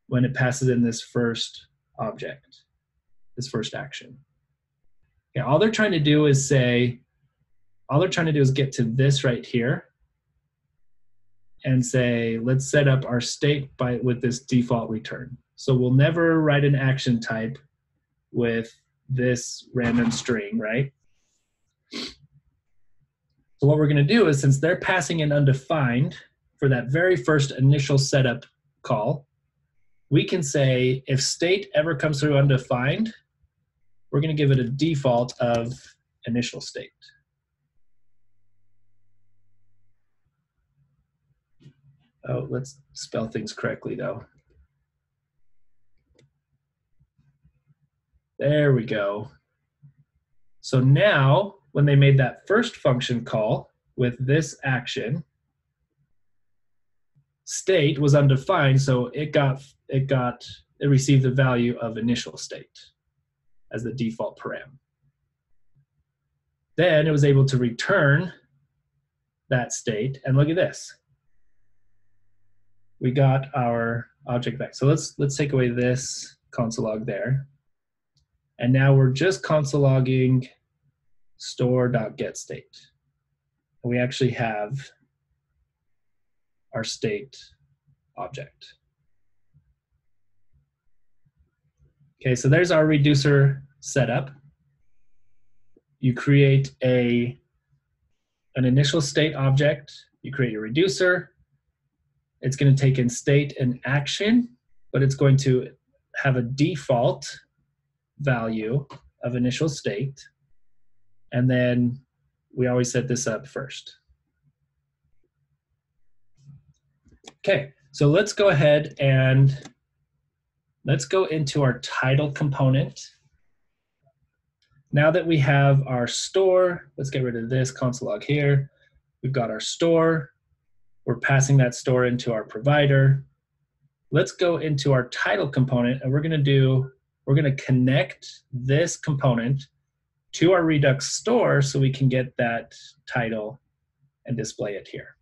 when it passes in this first object, this first action. Okay, all they're trying to do is say, all they're trying to do is get to this right here and say, let's set up our state with this default return. So we'll never write an action type with this random string, right? So what we're going to do is, since they're passing in undefined for that very first initial setup call, we can say if state ever comes through undefined, we're going to give it a default of initial state. Oh, let's spell things correctly though. There we go. So now, when they made that first function call with this action, state was undefined, so it received the value of initial state as the default param. Then it was able to return that state, and look at this. We got our object back. So let's take away this console log there. And now we're just console logging store.getState. We actually have our state object. Okay, so there's our reducer setup. You create an initial state object, you create your reducer. It's going to take in state and action, but it's going to have a default value of initial state. And then we always set this up first. Okay, so let's go ahead and let's go into our title component. Now that we have our store, let's get rid of this console log here. We've got our store. We're passing that store into our provider. Let's go into our title component, and we're gonna connect this component to our Redux store so we can get that title and display it here.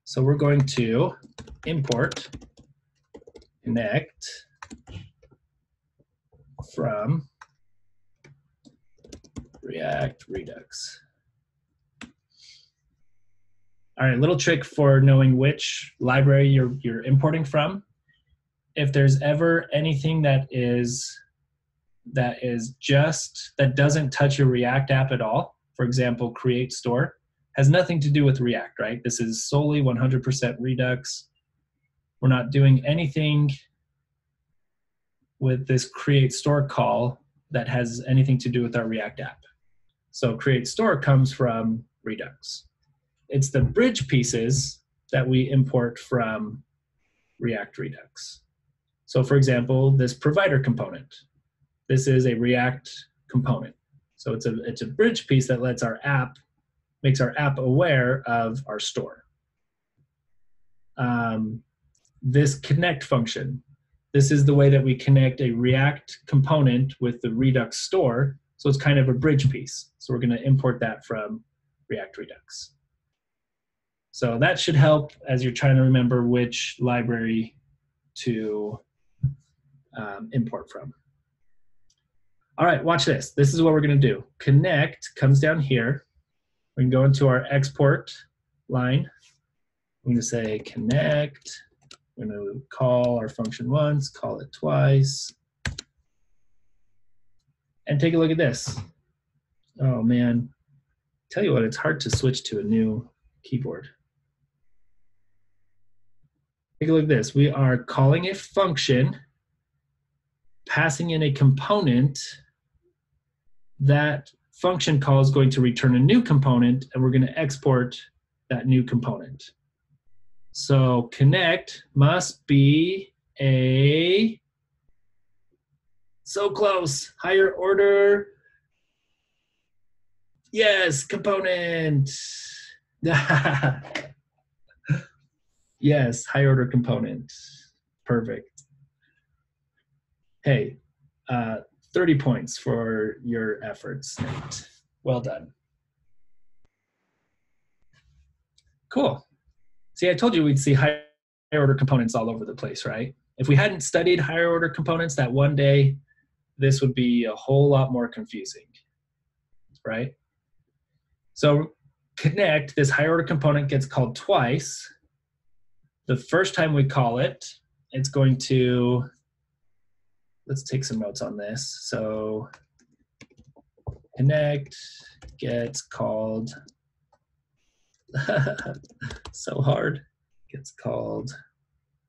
So we're going to import connect from React Redux. All right, little trick for knowing which library you're importing from. If there's ever anything that doesn't touch your React app at all, for example, create store, has nothing to do with React, right? This is solely 100% Redux. We're not doing anything with this create store call that has anything to do with our React app. So create store comes from Redux. It's the bridge pieces that we import from React Redux. So for example, this provider component. This is a React component. So it's a bridge piece that makes our app aware of our store. This connect function. This is the way that we connect a React component with the Redux store. So it's kind of a bridge piece. So we're going to import that from React Redux. So that should help as you're trying to remember which library to import from. All right, watch this. This is what we're going to do. Connect comes down here. We can go into our export line. I'm going to say connect. We're going to call our function once, call it twice. And take a look at this. Oh man, tell you what, it's hard to switch to a new keyboard. Take a look at this. We are calling a function, passing in a component. That function call is going to return a new component, and we're going to export that new component. So connect must be a, so close, higher order, yes, component. Yes, high order component. Perfect. Hey, 30 points for your efforts, Nate. Well done. Cool. See, I told you we'd see higher order components all over the place, right? If we hadn't studied higher order components, that one day, this would be a whole lot more confusing, right? So connect, this higher order component gets called twice. The first time we call it, it's going to, let's take some notes on this. So connect gets called, so hard, gets called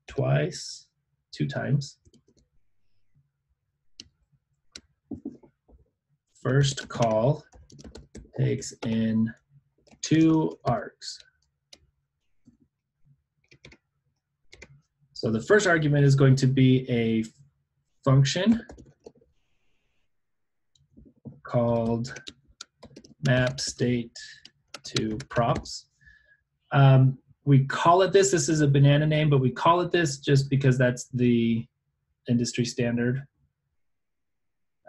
twice, 2 times. first call takes in 2 args. So the first argument is going to be a function called map state to props. We call it this. This is a banana name, but we call it this just because that's the industry standard.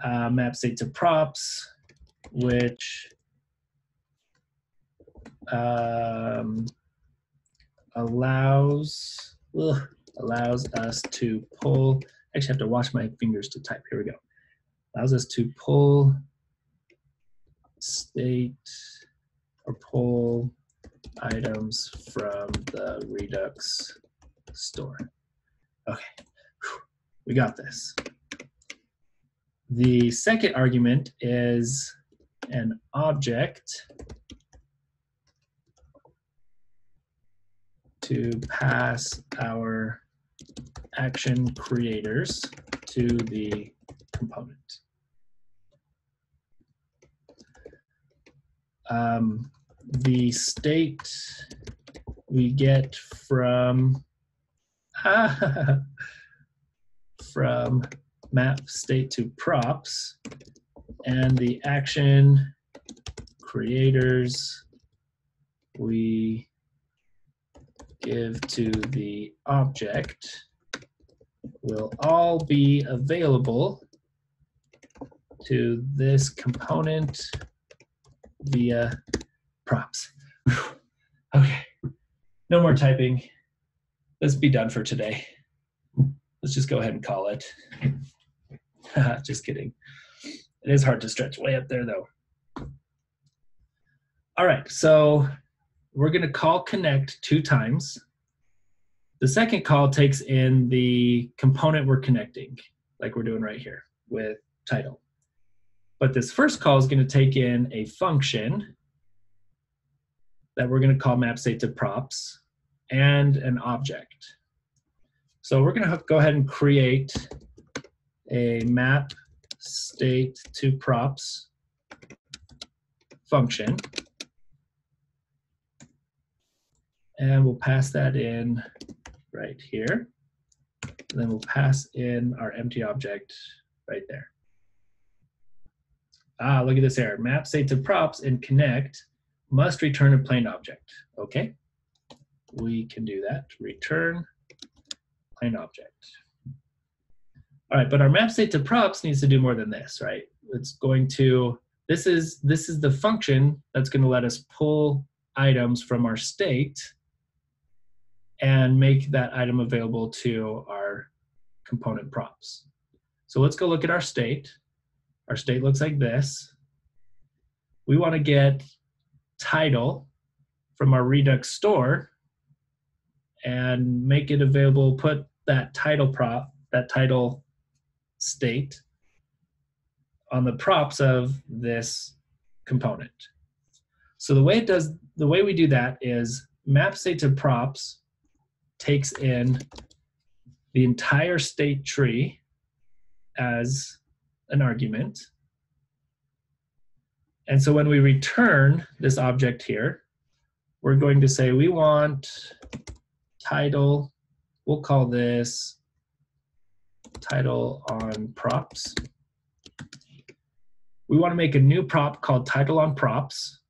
Map state to props, which allows us to pull. I actually have to wash my fingers to type. Here we go. Allows us to pull state or pull items from the Redux store. Okay, we got this. The second argument is an object to pass our action creators to the component. The state we get from from map state to props, and the action creators we give to the object will all be available to this component via props. Okay, no more typing. Let's be done for today. Let's just go ahead and call it. Just kidding. It is hard to stretch way up there though. All right, so we're gonna call connect 2 times. The second call takes in the component we're connecting, like we're doing right here with title. But this first call is gonna take in a function that we're gonna call map state to props and an object. So we're gonna go ahead and create a map state to props function. And we'll pass that in right here. And then we'll pass in our empty object right there. Look at this error. Map state to props and connect must return a plain object. Okay, we can do that. Return plain object. All right, but our map state to props needs to do more than this, right? It's going to, this is the function that's going to let us pull items from our state and make that item available to our component props. So let's go look at our state. Our state looks like this. We want to get title from our Redux store and make it available, put that title prop, that title state on the props of this component. So the way we do that is map state to props takes in the entire state tree as an argument. And so when we return this object here, we're going to say we want title, we'll call this title on props. We want to make a new prop called title on props.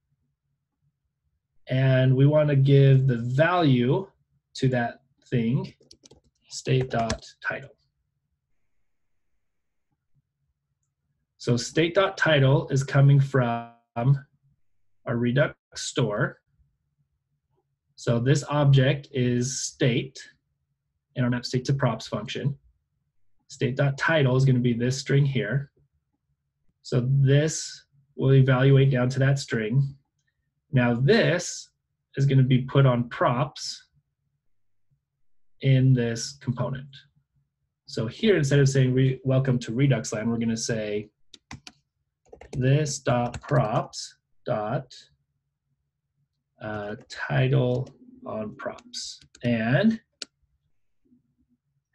And we want to give the value to that thing, state.title. So state.title is coming from our Redux store. So this object is state in our map state to props function. State.title is going to be this string here. So this will evaluate down to that string. Now this is going to be put on props in this component. So here, instead of saying welcome to Redux land, we're going to say this dot props dot title on props. And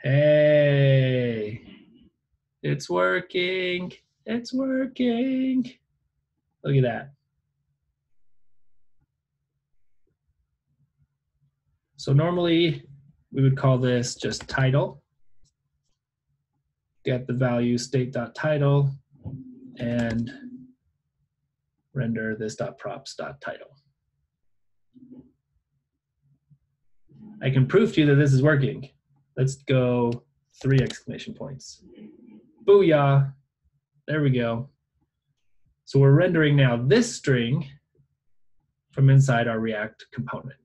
hey, it's working. It's working. Look at that. So normally we would call this just title. Get the value state.title and render this .props.title. I can prove to you that this is working. Let's go 3 exclamation points. Booyah. There we go. So we're rendering now this string from inside our React component.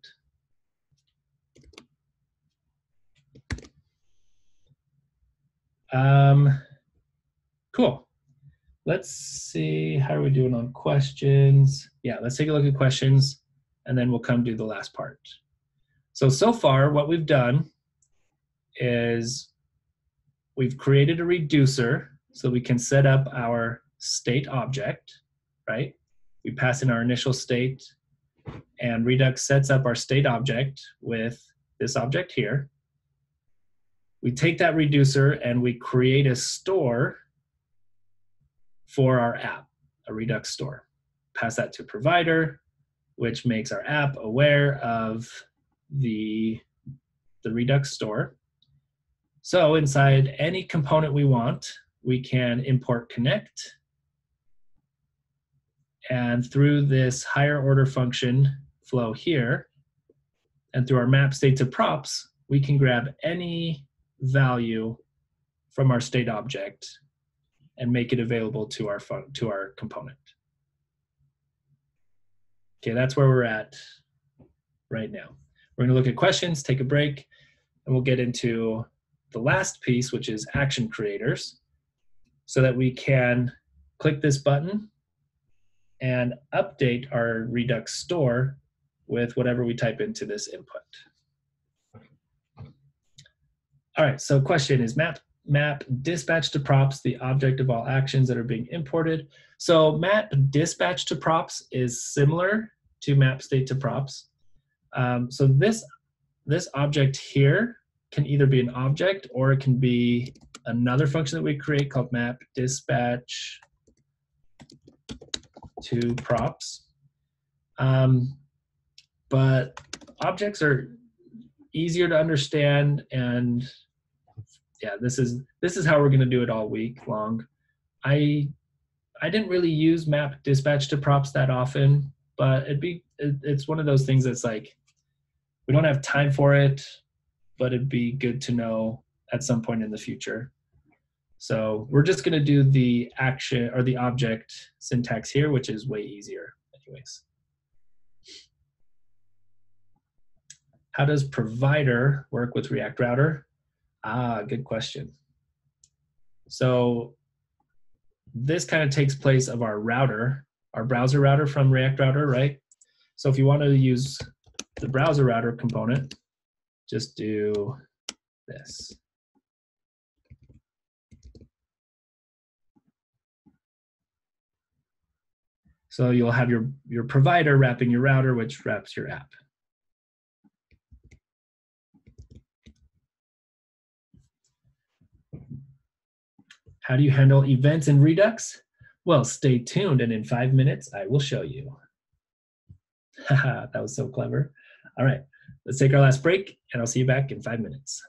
Cool. Let's see, how are we doing on questions? Yeah, let's take a look at questions, and then we'll come do the last part. So far, what we've done is we've created a reducer so we can set up our state object, right? We pass in our initial state, and Redux sets up our state object with this object here. We take that reducer and we create a store for our app, a Redux store. Pass that to provider, which makes our app aware of the Redux store. So inside any component we want, we can import connect. And through this higher order function flow here, and through our map state to props, we can grab any value from our state object and make it available to our component. Okay, that's where we're at right now. We're gonna look at questions, take a break, and we'll get into the last piece, which is action creators, so that we can click this button and update our Redux store with whatever we type into this input. All right, so question is map dispatch to props the object of all actions that are being imported. So map dispatch to props is similar to map state to props. So this object here can either be an object or it can be another function that we create called map dispatch to props. But objects are easier to understand, and yeah, this is how we're going to do it all week long. I didn't really use map dispatch to props that often, but it's one of those things that's like we don't have time for it, but it'd be good to know at some point in the future. So we're just going to do the action or the object syntax here, which is way easier anyways. How does provider work with React Router? Good question. So this kind of takes place of our router, our browser router from React Router, right? So if you want to use the browser router component, just do this. So you'll have your provider wrapping your router, which wraps your app. How do you handle events in Redux? Well, stay tuned, and in 5 minutes, I will show you. Haha, that was so clever. All right, let's take our last break, and I'll see you back in 5 minutes.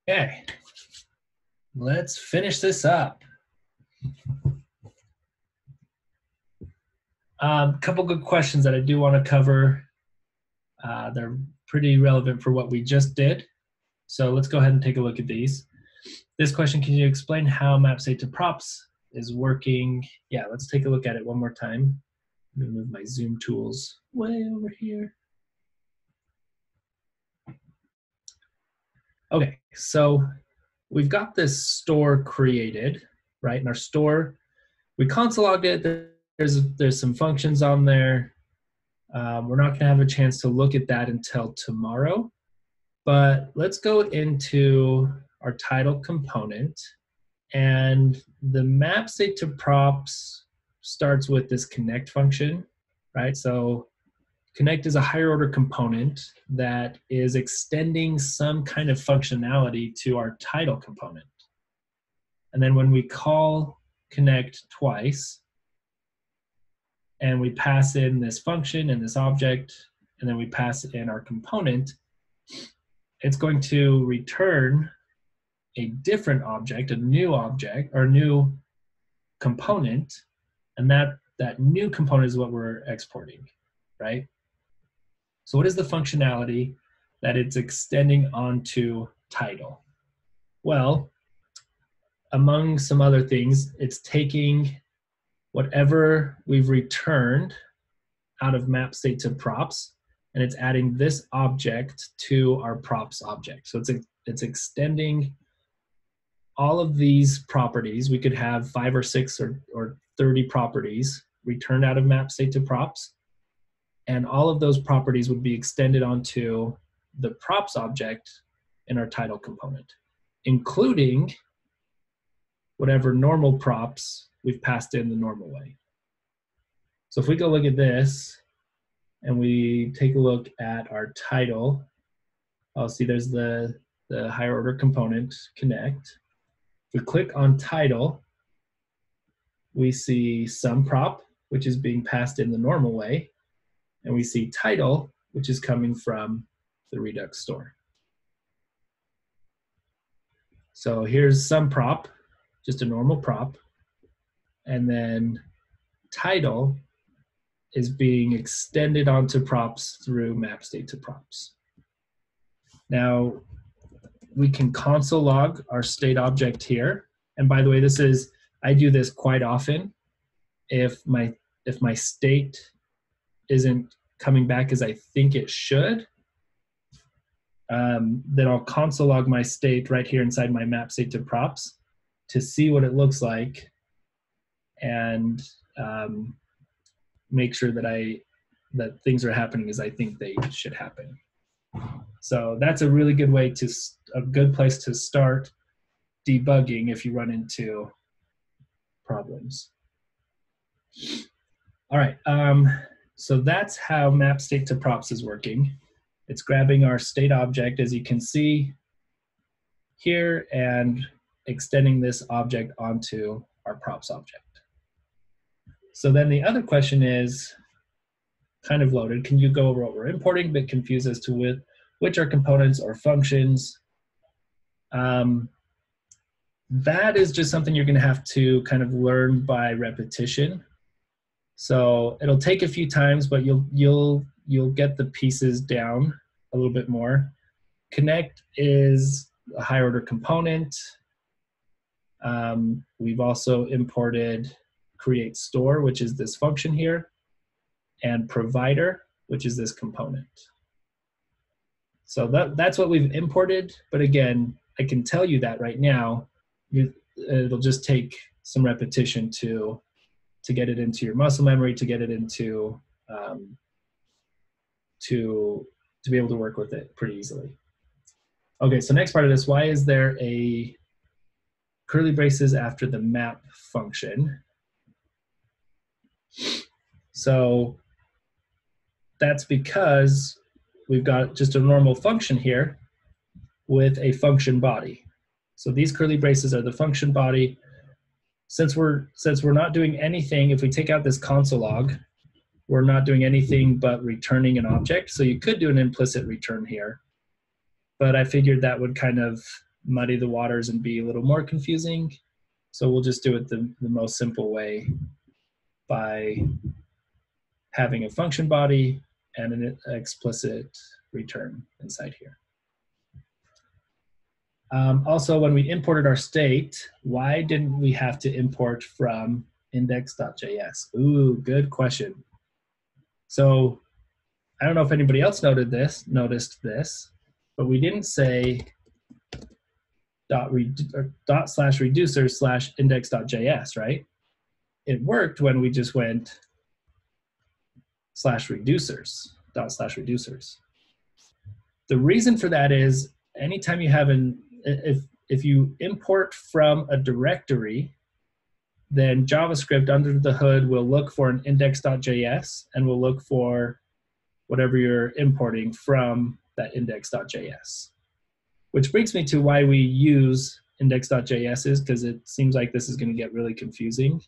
Okay, let's finish this up. Couple good questions that I do want to cover. They're pretty relevant for what we just did. So let's go ahead and take a look at these. This question, can you explain how map state to props is working? Yeah, let's take a look at it one more time. Let me move my zoom tools way over here. Okay, so we've got this store created, right? In our store, we console logged it. There's some functions on there. We're not gonna have a chance to look at that until tomorrow, but let's go into our title component, and the map state to props starts with this connect function, right? So connect is a higher order component that is extending some kind of functionality to our title component. And then when we call connect twice, and we pass in this function and this object, and then we pass in our component, it's going to return a different object, a new object, or new component, and that new component is what we're exporting, right? So what is the functionality that it's extending onto title? Well, among some other things, it's taking whatever we've returned out of map state to props, and it's adding this object to our props object. So it's extending all of these properties. We could have 5 or 6 or 30 properties returned out of map state to props, and all of those properties would be extended onto the props object in our title component, including whatever normal props we've passed in the normal way. So if we go look at this and we take a look at our title, I'll see there's the higher order component connect. If we click on title, we see some prop, which is being passed in the normal way, and we see title, which is coming from the Redux store. So here's some prop, just a normal prop, and then title is being extended onto props through map state to props. Now, we can console log our state object here. And by the way, I do this quite often. If my state isn't coming back as I think it should, then I'll console log my state right here inside my map state to props to see what it looks like, and make sure that things are happening as I think they should happen. So that's a really good way a good place to start debugging if you run into problems. All right, so that's how map state to props is working. It's grabbing our state object, as you can see here, and extending this object onto our props object. So then the other question is kind of loaded. Can you go over what we're importing? A bit confused as to which are components or functions. That is just something you're going to have to kind of learn by repetition. So it'll take a few times, but you'll get the pieces down a little bit more. Connect is a higher order component. We've also imported create store, which is this function here, and provider, which is this component. So that's what we've imported, but again, I can tell you that right now. It'll just take some repetition to get it into your muscle memory, to get it into to be able to work with it pretty easily. Okay, so next part of this, why is there a curly braces after the map function? So that's because we've got just a normal function here with a function body. So these curly braces are the function body. Since we're not doing anything, if we take out this console log, we're not doing anything but returning an object. So you could do an implicit return here, but I figured that would kind of muddy the waters and be a little more confusing. So we'll just do it the most simple way by having a function body and an explicit return inside here. Also, when we imported our state, why didn't we have to import from index.js? Ooh, good question. So I don't know if anybody else noticed this, but we didn't say /reducer/index.js, right? It worked when we just went /reducers. The reason for that is anytime you have if you import from a directory, then JavaScript under the hood will look for an index.js and will look for whatever you're importing from that index.js. Which brings me to why we use index.js is because it seems like this is going to get really confusing.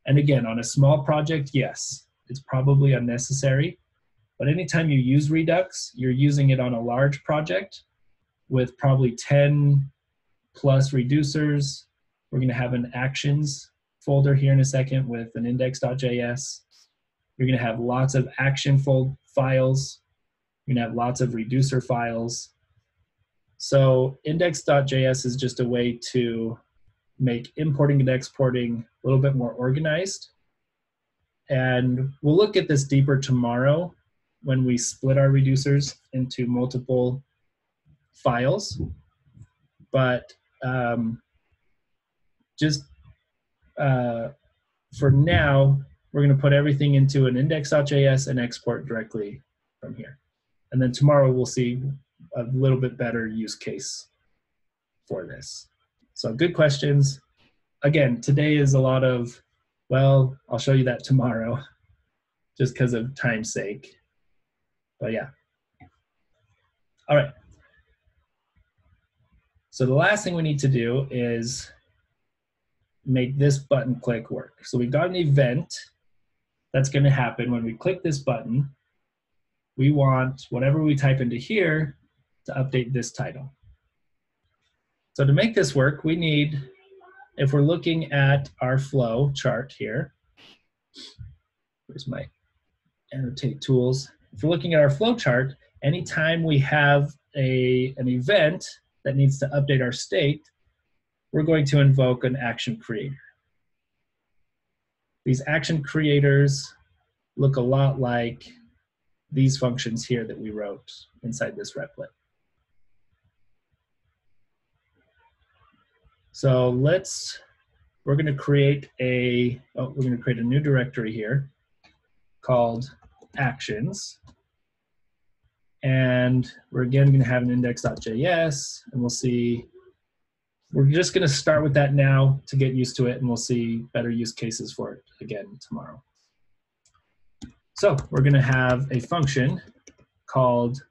And again, on a small project, yes, it's probably unnecessary. But anytime you use Redux, you're using it on a large project with probably 10 plus reducers. We're going to have an actions folder here in a second with an index.js. You're going to have lots of action files. You're going to have lots of reducer files. So index.js is just a way to make importing and exporting a little bit more organized. And we'll look at this deeper tomorrow when we split our reducers into multiple files. But for now, we're going to put everything into an index.js and export directly from here. And then tomorrow we'll see a little bit better use case for this. So good questions. Again, today is a lot of, well, I'll show you that tomorrow just because of time's sake. But yeah. All right. So the last thing we need to do is make this button click work. So we've got an event that's going to happen when we click this button. We want whatever we type into here to update this title. So to make this work, we need, if we're looking at our flow chart here, where's my annotate tools? If we're looking at our flow chart, anytime we have an event that needs to update our state, we're going to invoke an action creator. These action creators look a lot like these functions here that we wrote inside this replit. So we're going to create a new directory here called actions. And we're again going to have an index.js, and we'll see, we're just going to start with that now to get used to it, and we'll see better use cases for it again tomorrow. So we're going to have a function called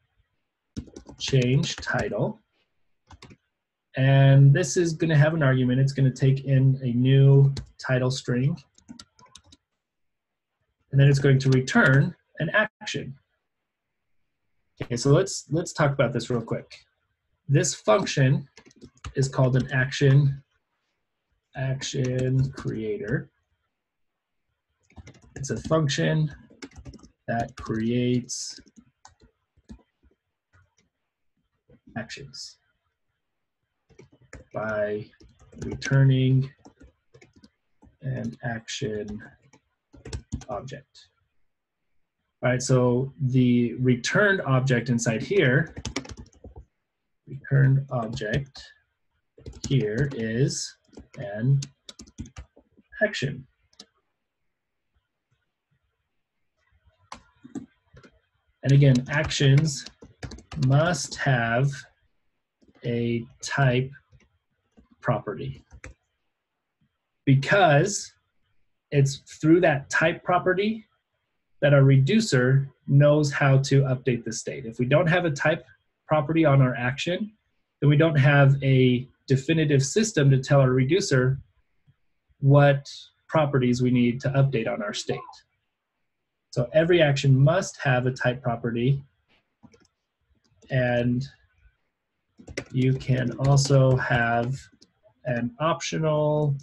change title. And this is going to have an argument. It's going to take in a new title string. And then it's going to return an action. Okay, so let's talk about this real quick. This function is called an action creator. It's a function that creates actions by returning an action object. All right, so the returned object inside here, returned object here is an action. And again, actions must have a type property because it's through that type property that our reducer knows how to update the state. If we don't have a type property on our action, then we don't have a definitive system to tell our reducer what properties we need to update on our state. So every action must have a type property, and you can also have an optional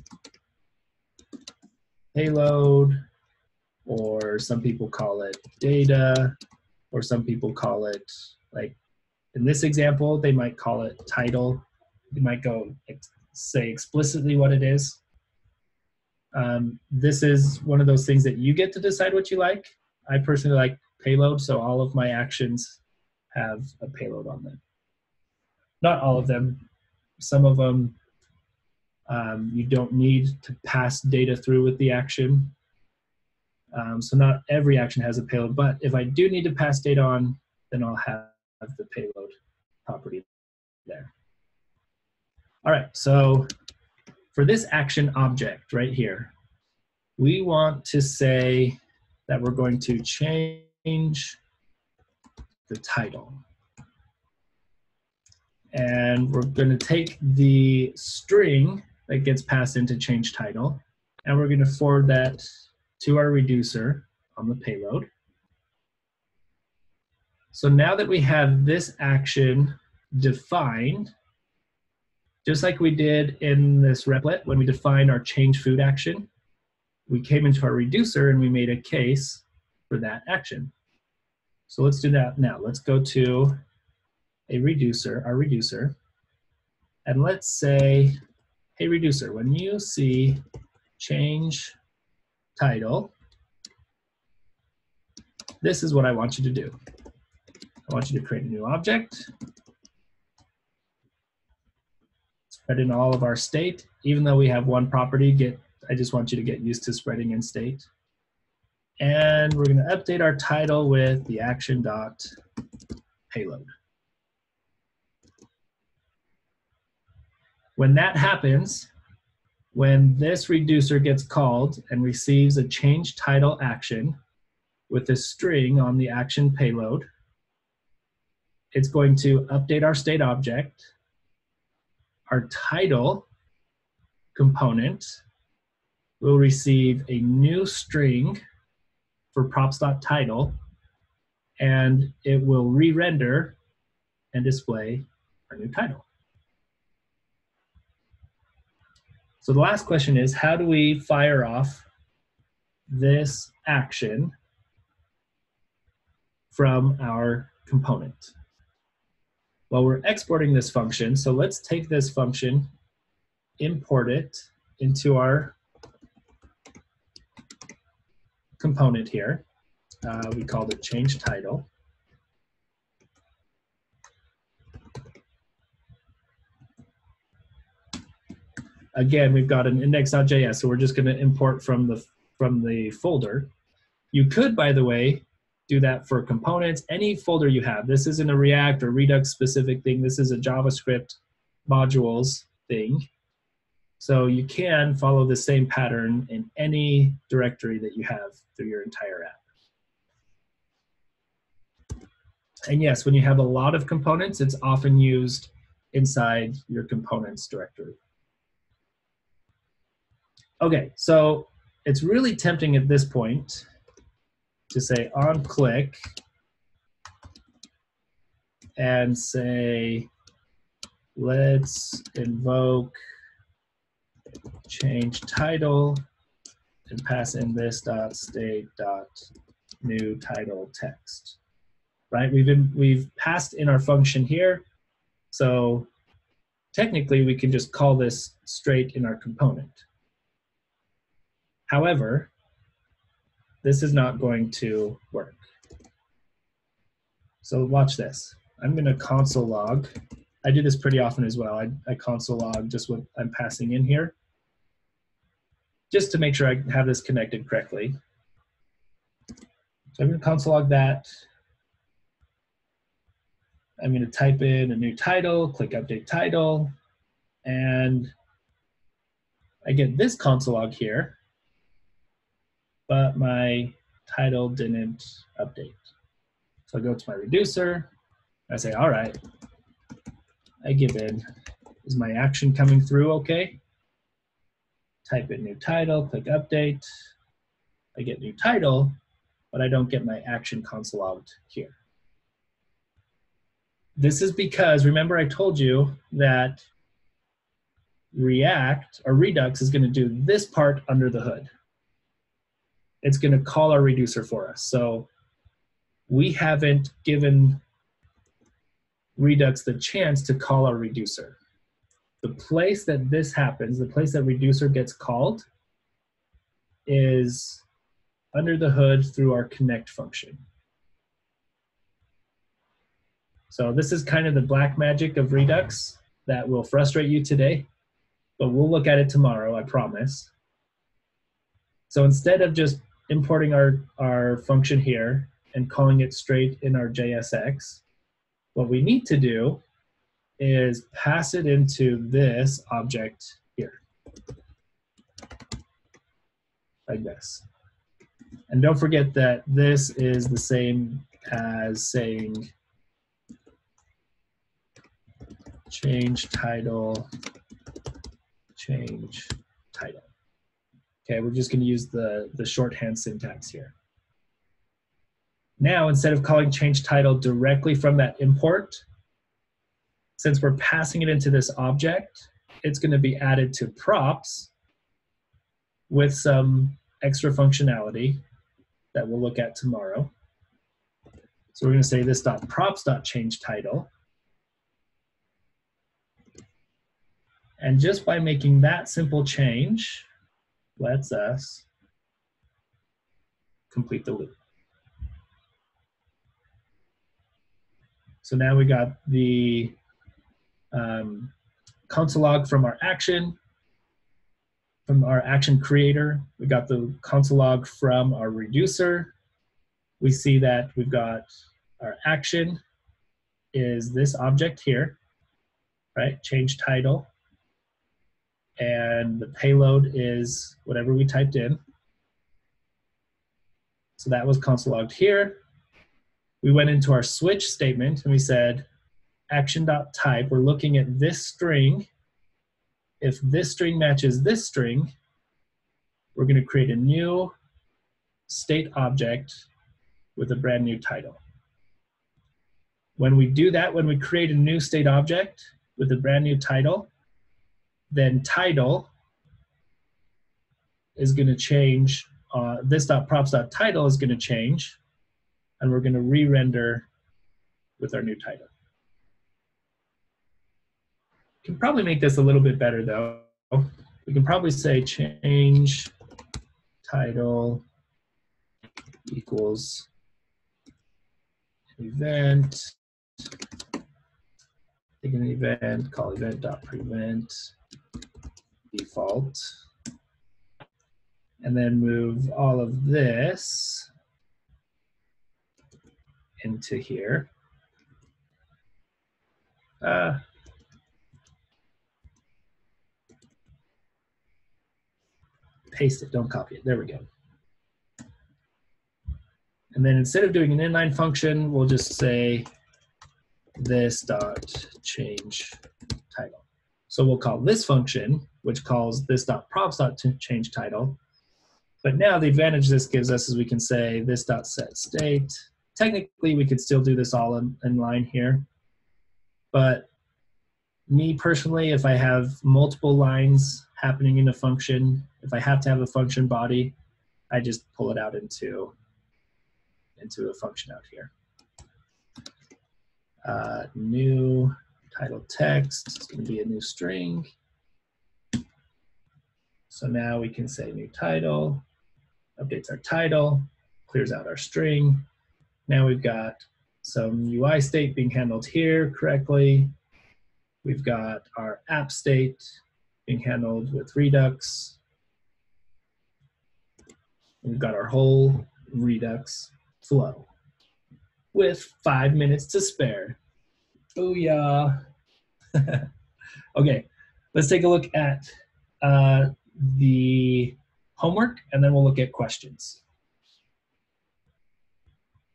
payload, or some people call it data, or some people call it, like in this example, they might call it title. You might go say explicitly what it is. This is one of those things that you get to decide what you like. I personally like payload, so all of my actions have a payload on them. Not all of them. Some of them you don't need to pass data through with the action. So not every action has a payload, but if I do need to pass data on, then I'll have the payload property there. All right, so for this action object right here, we want to say that we're going to change the title. And we're going to take the string that gets passed into change title, and we're going to forward that to our reducer on the payload. So now that we have this action defined, just like we did in this replit when we defined our change food action, we came into our reducer and we made a case for that action. So let's do that now. Let's go to a reducer, our reducer, and let's say, hey reducer, when you see change title, this is what I want you to do. I want you to create a new object, spread in all of our state. Even though we have one property, I just want you to get used to spreading in state. And we're going to update our title with the action.payload. When that happens, when this reducer gets called and receives a change title action with a string on the action payload, it's going to update our state object. Our title component will receive a new string for props.title, and it will re-render and display our new title. So the last question is, how do we fire off this action from our component? Well, we're exporting this function, so let's take this function, import it into our component here. We called it change title. Again, we've got an index.js, so we're just going to import from the folder. You could, by the way, do that for components, any folder you have. This isn't a React or Redux specific thing. This is a JavaScript modules thing. So you can follow the same pattern in any directory that you have through your entire app. And yes, when you have a lot of components, it's often used inside your components directory. Okay, so it's really tempting at this point to say on click and say, let's invoke change title and pass in this .state.new title text, right? We've passed in our function here, so technically we can just call this straight in our component. However, this is not going to work. So watch this. I'm going to console log. I do this pretty often as well. I console log just what I'm passing in here, just to make sure I have this connected correctly. So I'm going to console log that. I'm going to type in a new title, click update title, and I get this console log here, but my title didn't update. So I go to my reducer, I say, all right, I give in, is my action coming through okay? Type in new title, click update, I get new title, but I don't get my action console logged here. This is because, remember I told you that React or Redux is going to do this part under the hood. It's going to call our reducer for us. So we haven't given Redux the chance to call our reducer. The place that this happens, the place that reducer gets called, is under the hood through our connect function. So this is kind of the black magic of Redux that will frustrate you today, but we'll look at it tomorrow, I promise. So instead of just importing our function here and calling it straight in our JSX, what we need to do is pass it into this object here, like this. And don't forget that this is the same as saying change title, change title. Okay, we're just going to use the shorthand syntax here. Now, instead of calling change title directly from that import, since we're passing it into this object, it's going to be added to props with some extra functionality that we'll look at tomorrow. So we're going to say this.props.changeTitle. And just by making that simple change, lets us complete the loop. So now we got the console log from our action creator. We got the console log from our reducer. We see that we've got our action is this object here, right? Change title. And the payload is whatever we typed in. So that was console logged here. We went into our switch statement and we said action.type. We're looking at this string. If this string matches this string, we're going to create a new state object with a brand new title. When we do that, when we create a new state object with a brand new title, then title is going to change. This.props.title is going to change, and we're going to re-render with our new title. We can probably make this a little bit better, though. We can probably say change title equals event. Take an event, call event.prevent default, and then move all of this into here. Paste it, don't copy it. There we go. And then instead of doing an inline function, we'll just say this dot change title. So we'll call this function, which calls this dot props dot change title. But now the advantage this gives us is we can say this dot set state. Technically, we could still do this all in line here. But me personally, if I have multiple lines happening in a function, if I have to have a function body, I just pull it out into a function out here. New title text, it's going to be a new string. So now we can say new title, updates our title, clears out our string. Now we've got some UI state being handled here correctly. We've got our app state being handled with Redux. We've got our whole Redux flow with 5 minutes to spare. Booyah. Okay, let's take a look at the homework, and then we'll look at questions.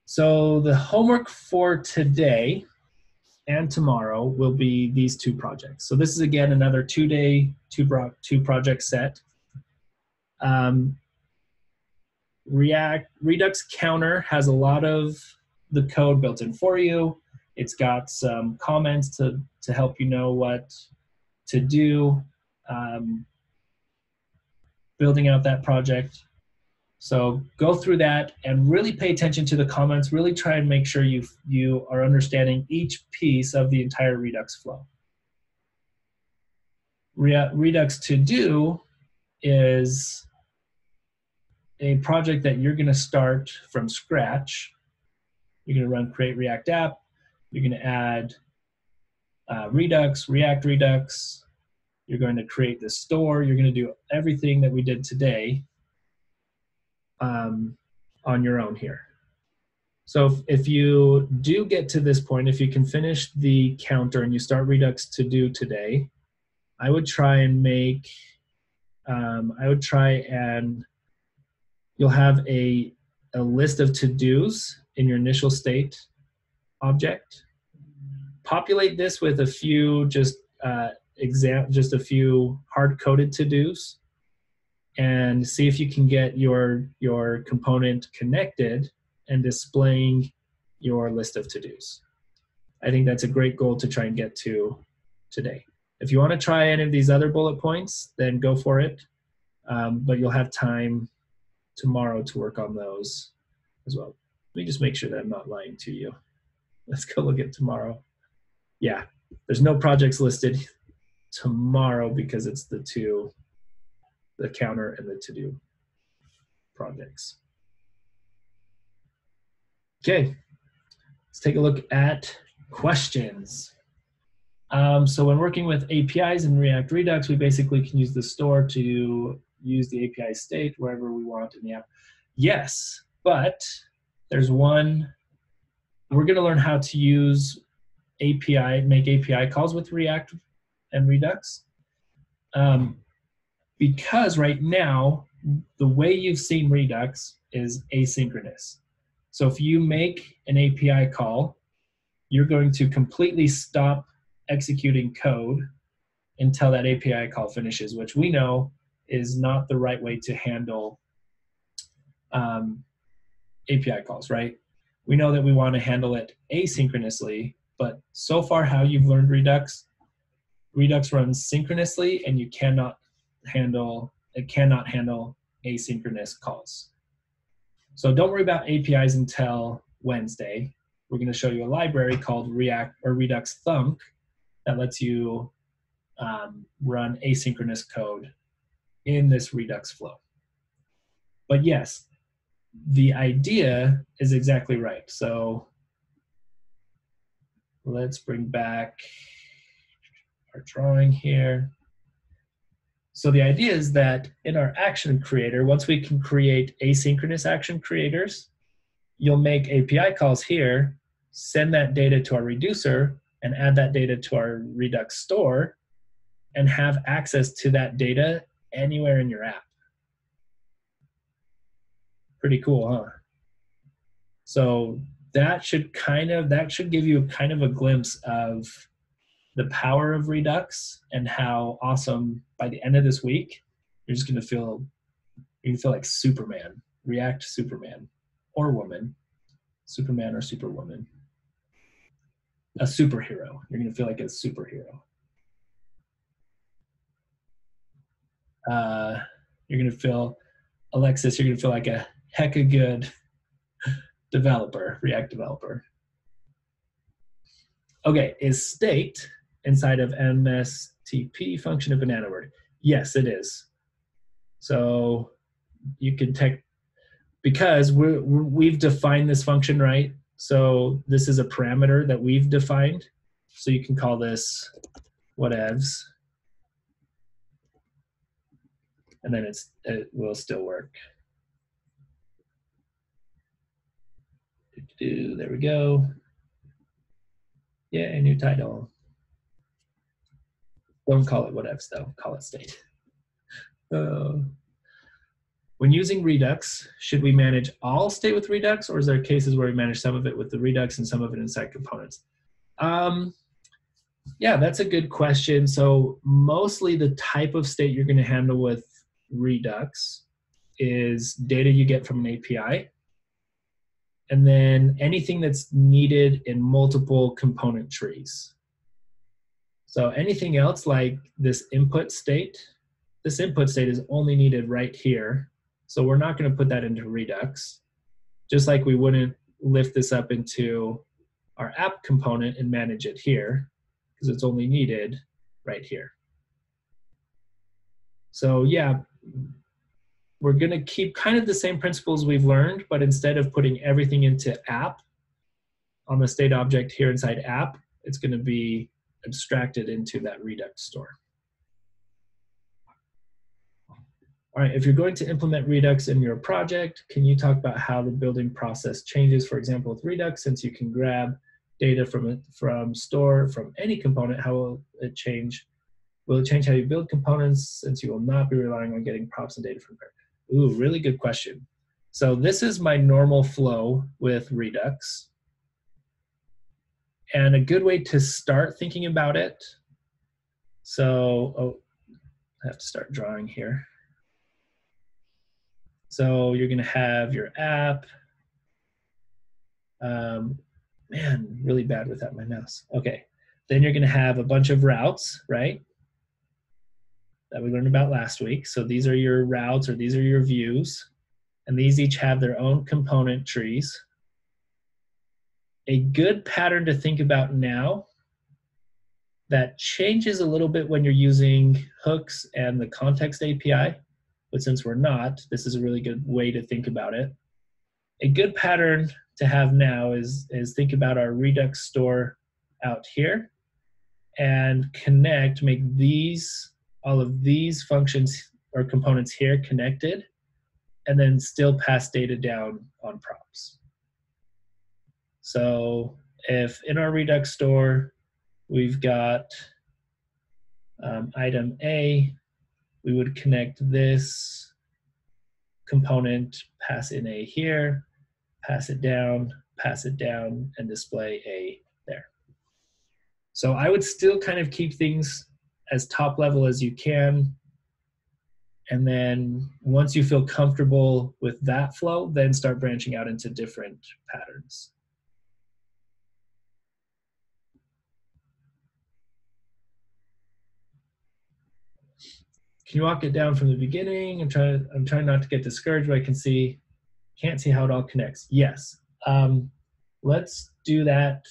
So the homework for today and tomorrow will be these two projects. So this is, again, another two-day, two-project set. Redux Counter has a lot of the code built in for you. It's got some comments to help you know what to do, building out that project. So go through that and really pay attention to the comments. Really try and make sure you are understanding each piece of the entire Redux flow. Redux to do is a project that you're going to start from scratch. You're going to run create React app. You're going to add Redux, React Redux. You're going to create the store. You're going to do everything that we did today on your own here. So if you do get to this point, if you can finish the counter and you start Redux to do today, I would try and make, you'll have a list of to-dos in your initial state object. Populate this with a few just a few hard-coded to-dos, and see if you can get your component connected and displaying your list of to-dos. I think that's a great goal to try and get to today. If you want to try any of these other bullet points, then go for it. But you'll have time tomorrow to work on those as well. Let me just make sure that I'm not lying to you. Let's go look at tomorrow. Yeah, there's no projects listed tomorrow because it's the counter and the to-do projects. Okay, let's take a look at questions. So when working with APIs in React Redux, we basically can use the store to use the API state wherever we want in the app. Yes, but there's one, we're going to learn how to use make API calls with React and Redux. Because right now, the way you've seen Redux is asynchronous. So if you make an API call, you're going to completely stop executing code until that API call finishes, which we know is not the right way to handle API calls, right? We know that we want to handle it asynchronously, but so far how you've learned Redux runs synchronously, and it cannot handle asynchronous calls. So don't worry about APIs until Wednesday. We're going to show you a library called Redux Thunk that lets you run asynchronous code in this Redux flow. But yes, the idea is exactly right. So let's bring back our drawing here. So the idea is that in our action creator, once we can create asynchronous action creators, you'll make API calls here, send that data to our reducer, and add that data to our Redux store, and have access to that data anywhere in your app. Pretty cool, huh? So that should give you kind of a glimpse of the power of Redux and how awesome by the end of this week you're just gonna feel like Superman, React Superman or woman, Superman or Superwoman, a superhero. You're gonna feel like a superhero. You're gonna feel, Alexis, you're gonna feel like a hecka good developer, React developer. Okay, is state inside of MSTP function a banana word? Yes, it is. So you can because we've defined this function, right? So this is a parameter that we've defined. So you can call this whatevs, and then it will still work. There we go. Yeah, new title. Don't call it whatevs though, call it state. When using Redux, should we manage all state with Redux, or is there cases where we manage some of it with the Redux and some of it inside components? Yeah, that's a good question. So mostly the type of state you're gonna handle with Redux is data you get from an API. and then anything that's needed in multiple component trees. So anything else like this input state is only needed right here. So we're not going to put that into Redux, just like we wouldn't lift this up into our app component and manage it here, because it's only needed right here. So yeah, we're going to keep kind of the same principles we've learned, but instead of putting everything into app on the state object here inside app, it's going to be abstracted into that Redux store. All right, if you're going to implement Redux in your project, can you talk about how the building process changes? For example, with Redux, since you can grab data from store from any component, how will it change? Will it change how you build components since you will not be relying on getting props and data from there? Ooh, really good question. So this is my normal flow with Redux. And a good way to start thinking about it. So, oh, I have to start drawing here. So you're gonna have your app. Man, really bad without my mouse. Okay, then you're gonna have a bunch of routes, right? That we learned about last week. So these are your routes, or these are your views. And these each have their own component trees. A good pattern to think about now that changes a little bit when you're using hooks and the context API, but since we're not, this is a really good way to think about it. A good pattern to have now is think about our Redux store out here and make all of these functions or components here connected, and then still pass data down on props. So if in our Redux store, we've got item A, we would connect this component, pass in A here, pass it down, and display A there. So I would still kind of keep things as top level as you can. And then once you feel comfortable with that flow, then start branching out into different patterns. Can you walk it down from the beginning? I'm trying not to get discouraged, but I can't see how it all connects. Yes. Let's do that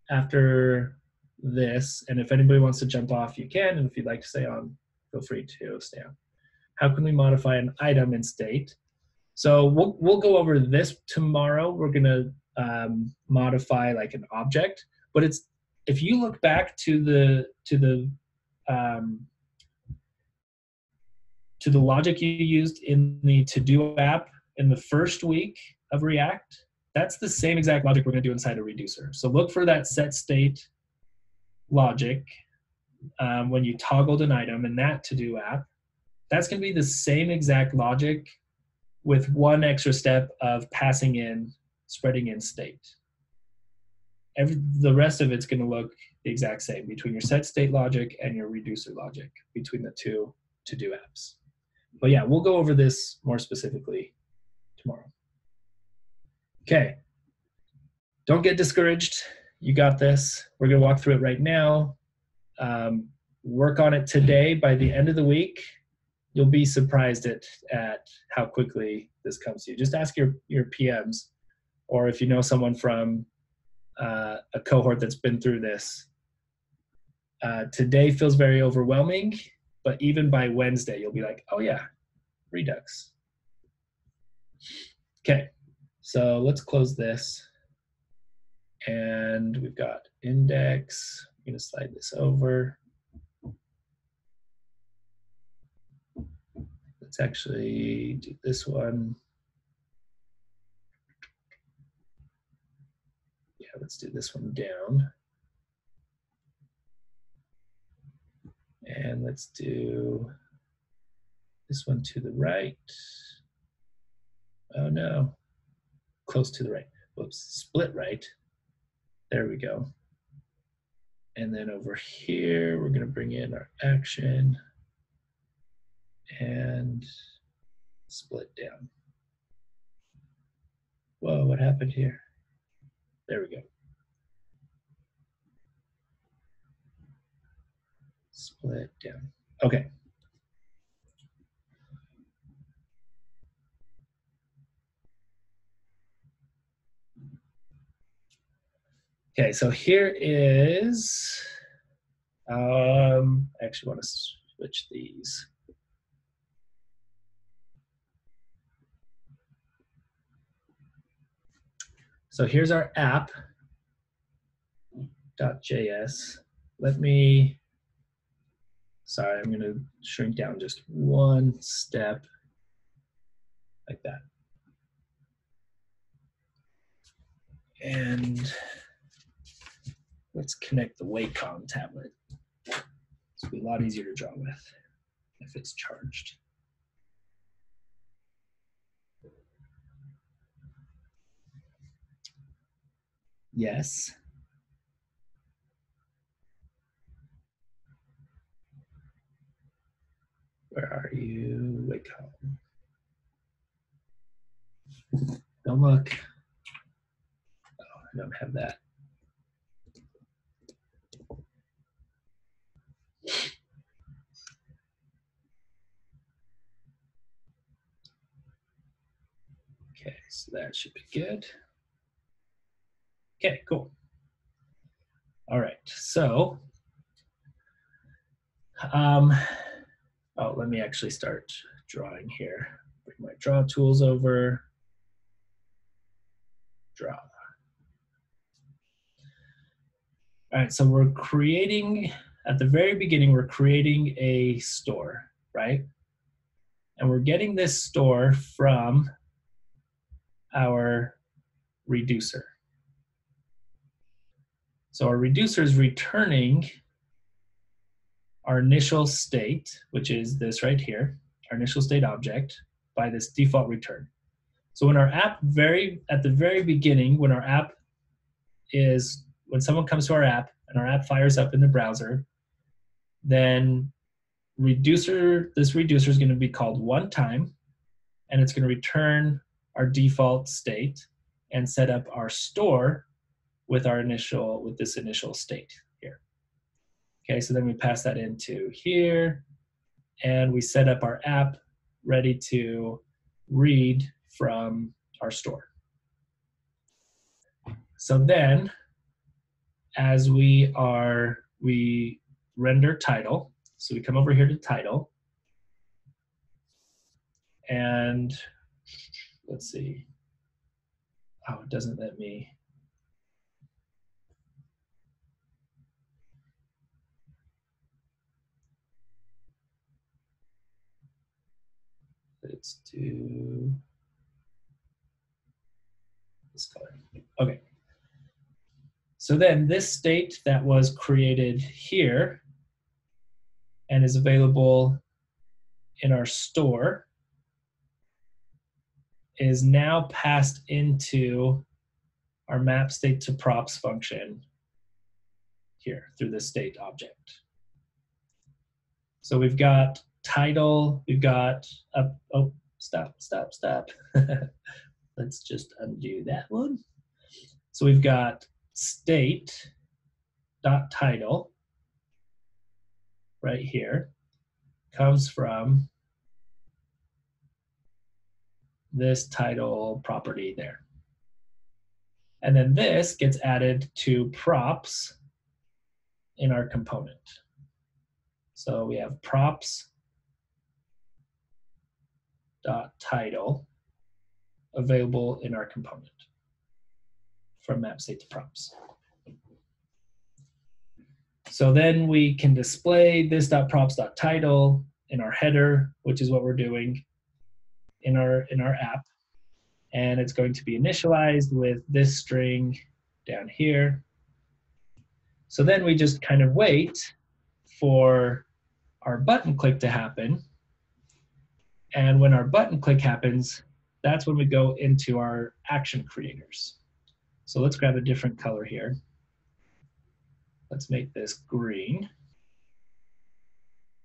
after this. And if anybody wants to jump off, you can. And if you'd like to stay on, feel free to stay on. How can we modify an item in state? So we'll go over this tomorrow. We're gonna modify like an object, but if you look back to the logic you used in the to-do app in the first week of React, that's the same exact logic we're gonna do inside a reducer. So look for that set state logic when you toggled an item in that to-do app. That's gonna be the same exact logic with one extra step of spreading in state. The rest of it's gonna look the exact same between your set state logic and your reducer logic between the two to-do apps. But yeah, we'll go over this more specifically tomorrow. Okay, don't get discouraged. You got this. We're gonna walk through it right now. Work on it today. By the end of the week, you'll be surprised at how quickly this comes to you. Just ask your PMs, or if you know someone from a cohort that's been through this. Today feels very overwhelming, but even by Wednesday, you'll be like, oh yeah, Redux. Okay, so let's close this. And we've got index. I'm gonna slide this over. Let's actually do this one. Yeah, let's do this one down. And let's do this one to the right. Oh no, close to the right. Whoops, split right. There we go. And then over here, we're gonna bring in our action and split down. Whoa, what happened here? There we go. Split down. Okay. Okay, so here is, I actually want to switch these. So here's our app.js. Let me, sorry, I'm gonna shrink down just one step like that. And let's connect the Wacom tablet. It'll be a lot easier to draw with if it's charged. Yes. Where are you? Wacom. Don't look. Oh, I don't have that. Okay, so that should be good. Okay, cool. All right, so, oh, let me actually start drawing here. Bring my draw tools over. Draw. All right, so we're creating, at the very beginning, we're creating a store, right? And we're getting this store from our reducer. So our reducer is returning our initial state, which is this right here, our initial state object, by this default return. So when our app at the very beginning, when our app is, when someone comes to our app and our app fires up in the browser, then this reducer is going to be called one time, and it's going to return our default state and set up our store with this initial state here. Okay, so then we pass that into here, and we set up our app ready to read from our store. So then, as we render title, so we come over here to title, and let's see. Oh, it doesn't let me. Let's do this color. Okay. So then this state that was created here and is available in our store is now passed into our map state to props function here through the state object. So we've got title, we've got, oh, stop. Let's just undo that one. So we've got state.title right here, comes from this title property there. And then this gets added to props in our component. So we have props.title available in our component from map state to props. So then we can display this.props.title in our header, which is what we're doing in our app. And it's going to be initialized with this string down here. So then we just kind of wait for our button click to happen. And when our button click happens, that's when we go into our action creators. So let's grab a different color here. Let's make this green.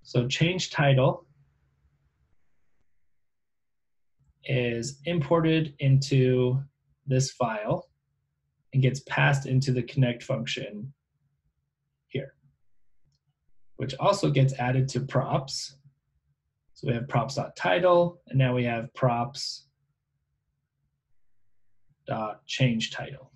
So change title is imported into this file and gets passed into the connect function here, which also gets added to props. So we have props.title, and now we have props.changeTitle.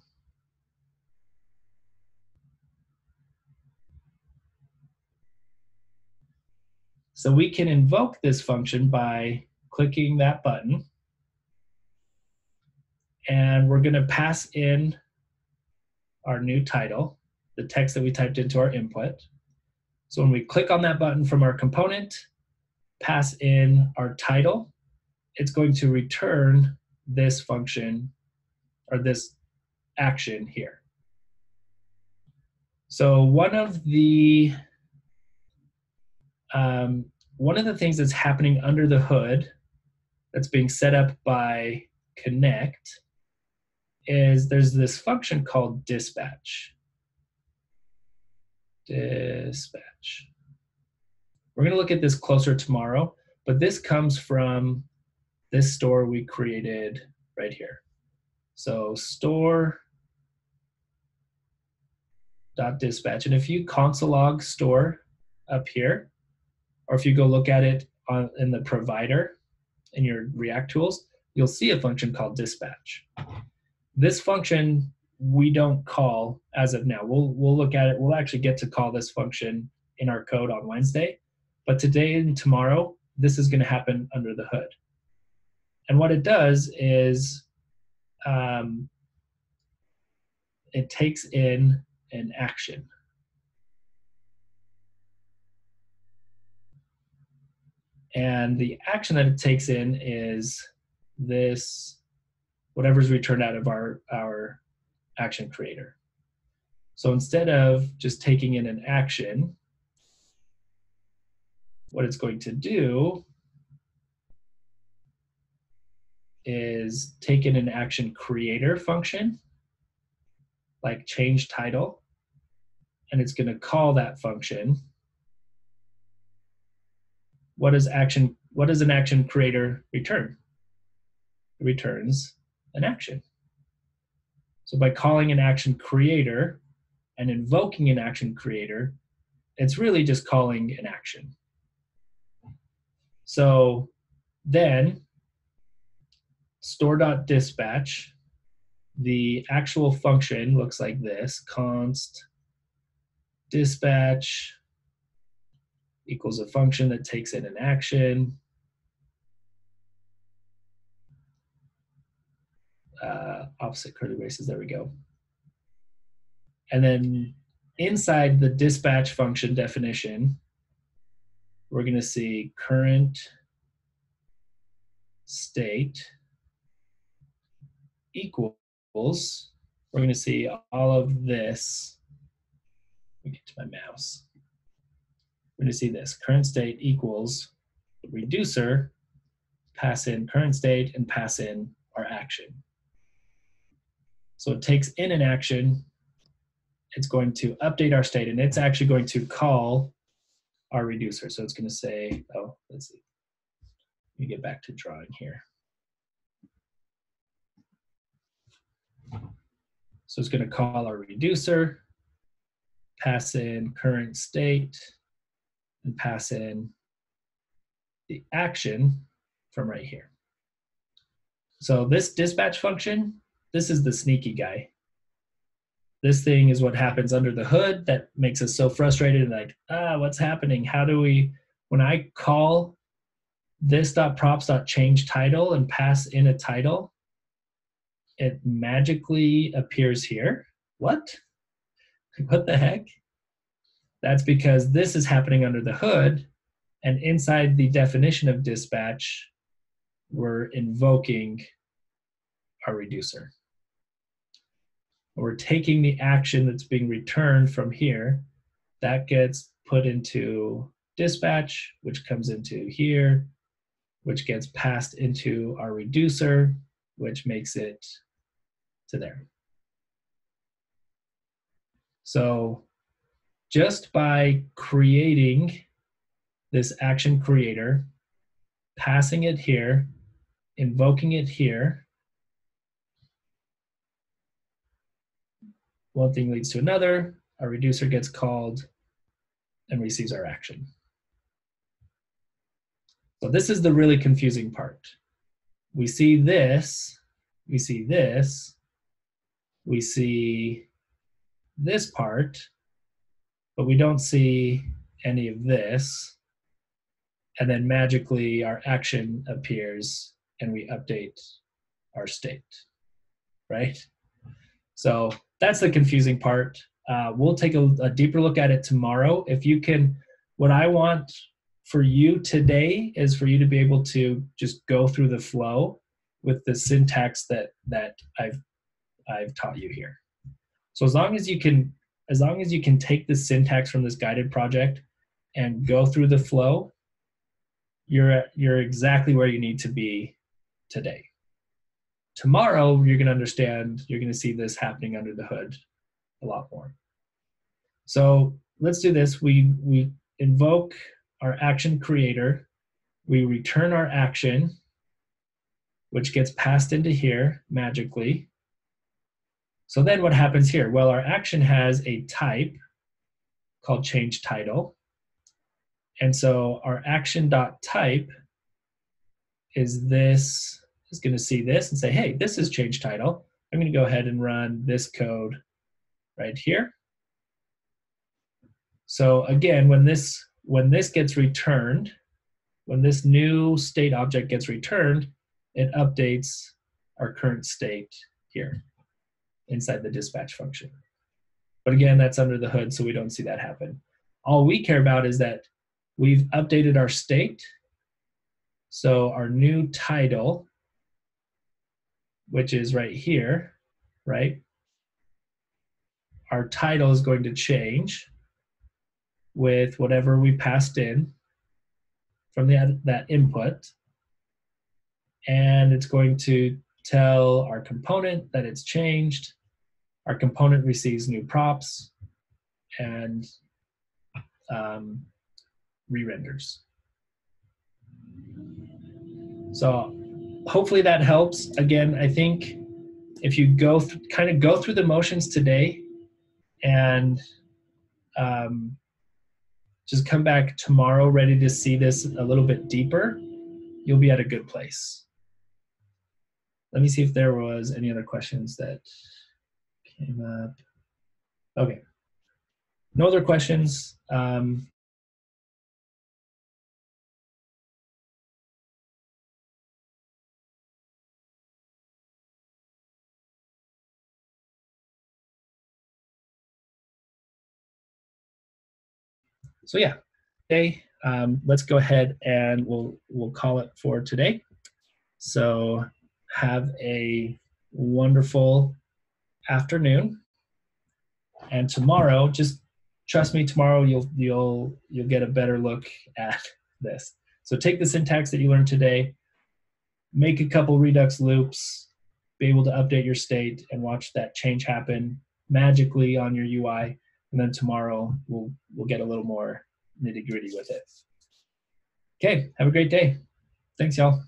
So we can invoke this function by clicking that button, and we're going to pass in our new title, the text that we typed into our input. So when we click on that button from our component, pass in our title, it's going to return this function or this action here. So one of the things that's happening under the hood that's being set up by Connect is there's this function called dispatch. Dispatch. We're going to look at this closer tomorrow, but this comes from this store we created right here. So store.dispatch, and if you console log store up here, or if you go look at it in the provider in your React tools, you'll see a function called dispatch. This function we don't call as of now. We'll look at it. We'll actually get to call this function in our code on Wednesday, but today and tomorrow, this is going to happen under the hood. And what it does is it takes in an action. And the action that it takes in is this, whatever's returned out of our action creator. So instead of just taking in an action, what it's going to do is take in an action creator function, like change title, and it's going to call that function. What does an action creator return? It returns an action. So by calling an action creator and invoking an action creator, it's really just calling an action. So then store.dispatch, the actual function looks like this: const dispatch equals a function that takes in an action. Opposite curly braces, there we go. And then inside the dispatch function definition, we're going to see current state equals, we're going to see all of this. Let me get to my mouse. We're going to see this current state equals reducer, pass in current state, and pass in our action. So it takes in an action, it's going to update our state, and it's actually going to call our reducer. So it's going to say, oh, let's see. Let me get back to drawing here. So it's going to call our reducer, pass in current state, and pass in the action from right here. So this dispatch function, this is the sneaky guy. This thing is what happens under the hood that makes us so frustrated, like, what's happening? How do we, when I call this.props.changeTitle and pass in a title, it magically appears here. What? What the heck? That's because this is happening under the hood, and inside the definition of dispatch, we're invoking our reducer. We're taking the action that's being returned from here, that gets put into dispatch, which comes into here, which gets passed into our reducer, which makes it to there. So just by creating this action creator, passing it here, invoking it here, one thing leads to another, our reducer gets called and receives our action. So this is the really confusing part. We see this, we see this, we see this part, but we don't see any of this. And then magically our action appears and we update our state, right? So that's the confusing part. We'll take a deeper look at it tomorrow. If you can, what I want for you today is for you to be able to just go through the flow with the syntax that I've taught you here. So as long as you can take the syntax from this guided project and go through the flow, you're exactly where you need to be today. Tomorrow, you're going to understand, you're going to see this happening under the hood a lot more. So let's do this. We invoke our action creator. We return our action, which gets passed into here magically. So then what happens here? Well, our action has a type called change title. And so our action.type is going to see this and say, hey, this is change title. I'm going to go ahead and run this code right here. So again, when this gets returned, when this new state object gets returned, it updates our current state here inside the dispatch function. But again, that's under the hood, so we don't see that happen. All we care about is that we've updated our state. So our new title, which is right here, right? Our title is going to change with whatever we passed in from that input. And it's going to tell our component that it's changed. Our component receives new props and re-renders. So hopefully that helps. Again, I think if you kind of go through the motions today and just come back tomorrow ready to see this a little bit deeper, you'll be at a good place. Let me see if there was any other questions that came up. Okay. No other questions. So yeah, okay, let's go ahead and we'll call it for today. So have a wonderful afternoon, and tomorrow, just trust me, tomorrow you'll get a better look at this. So take the syntax that you learned today, make a couple Redux loops, be able to update your state and watch that change happen magically on your UI. And then tomorrow we'll get a little more nitty-gritty with it. Okay, have a great day. Thanks, y'all.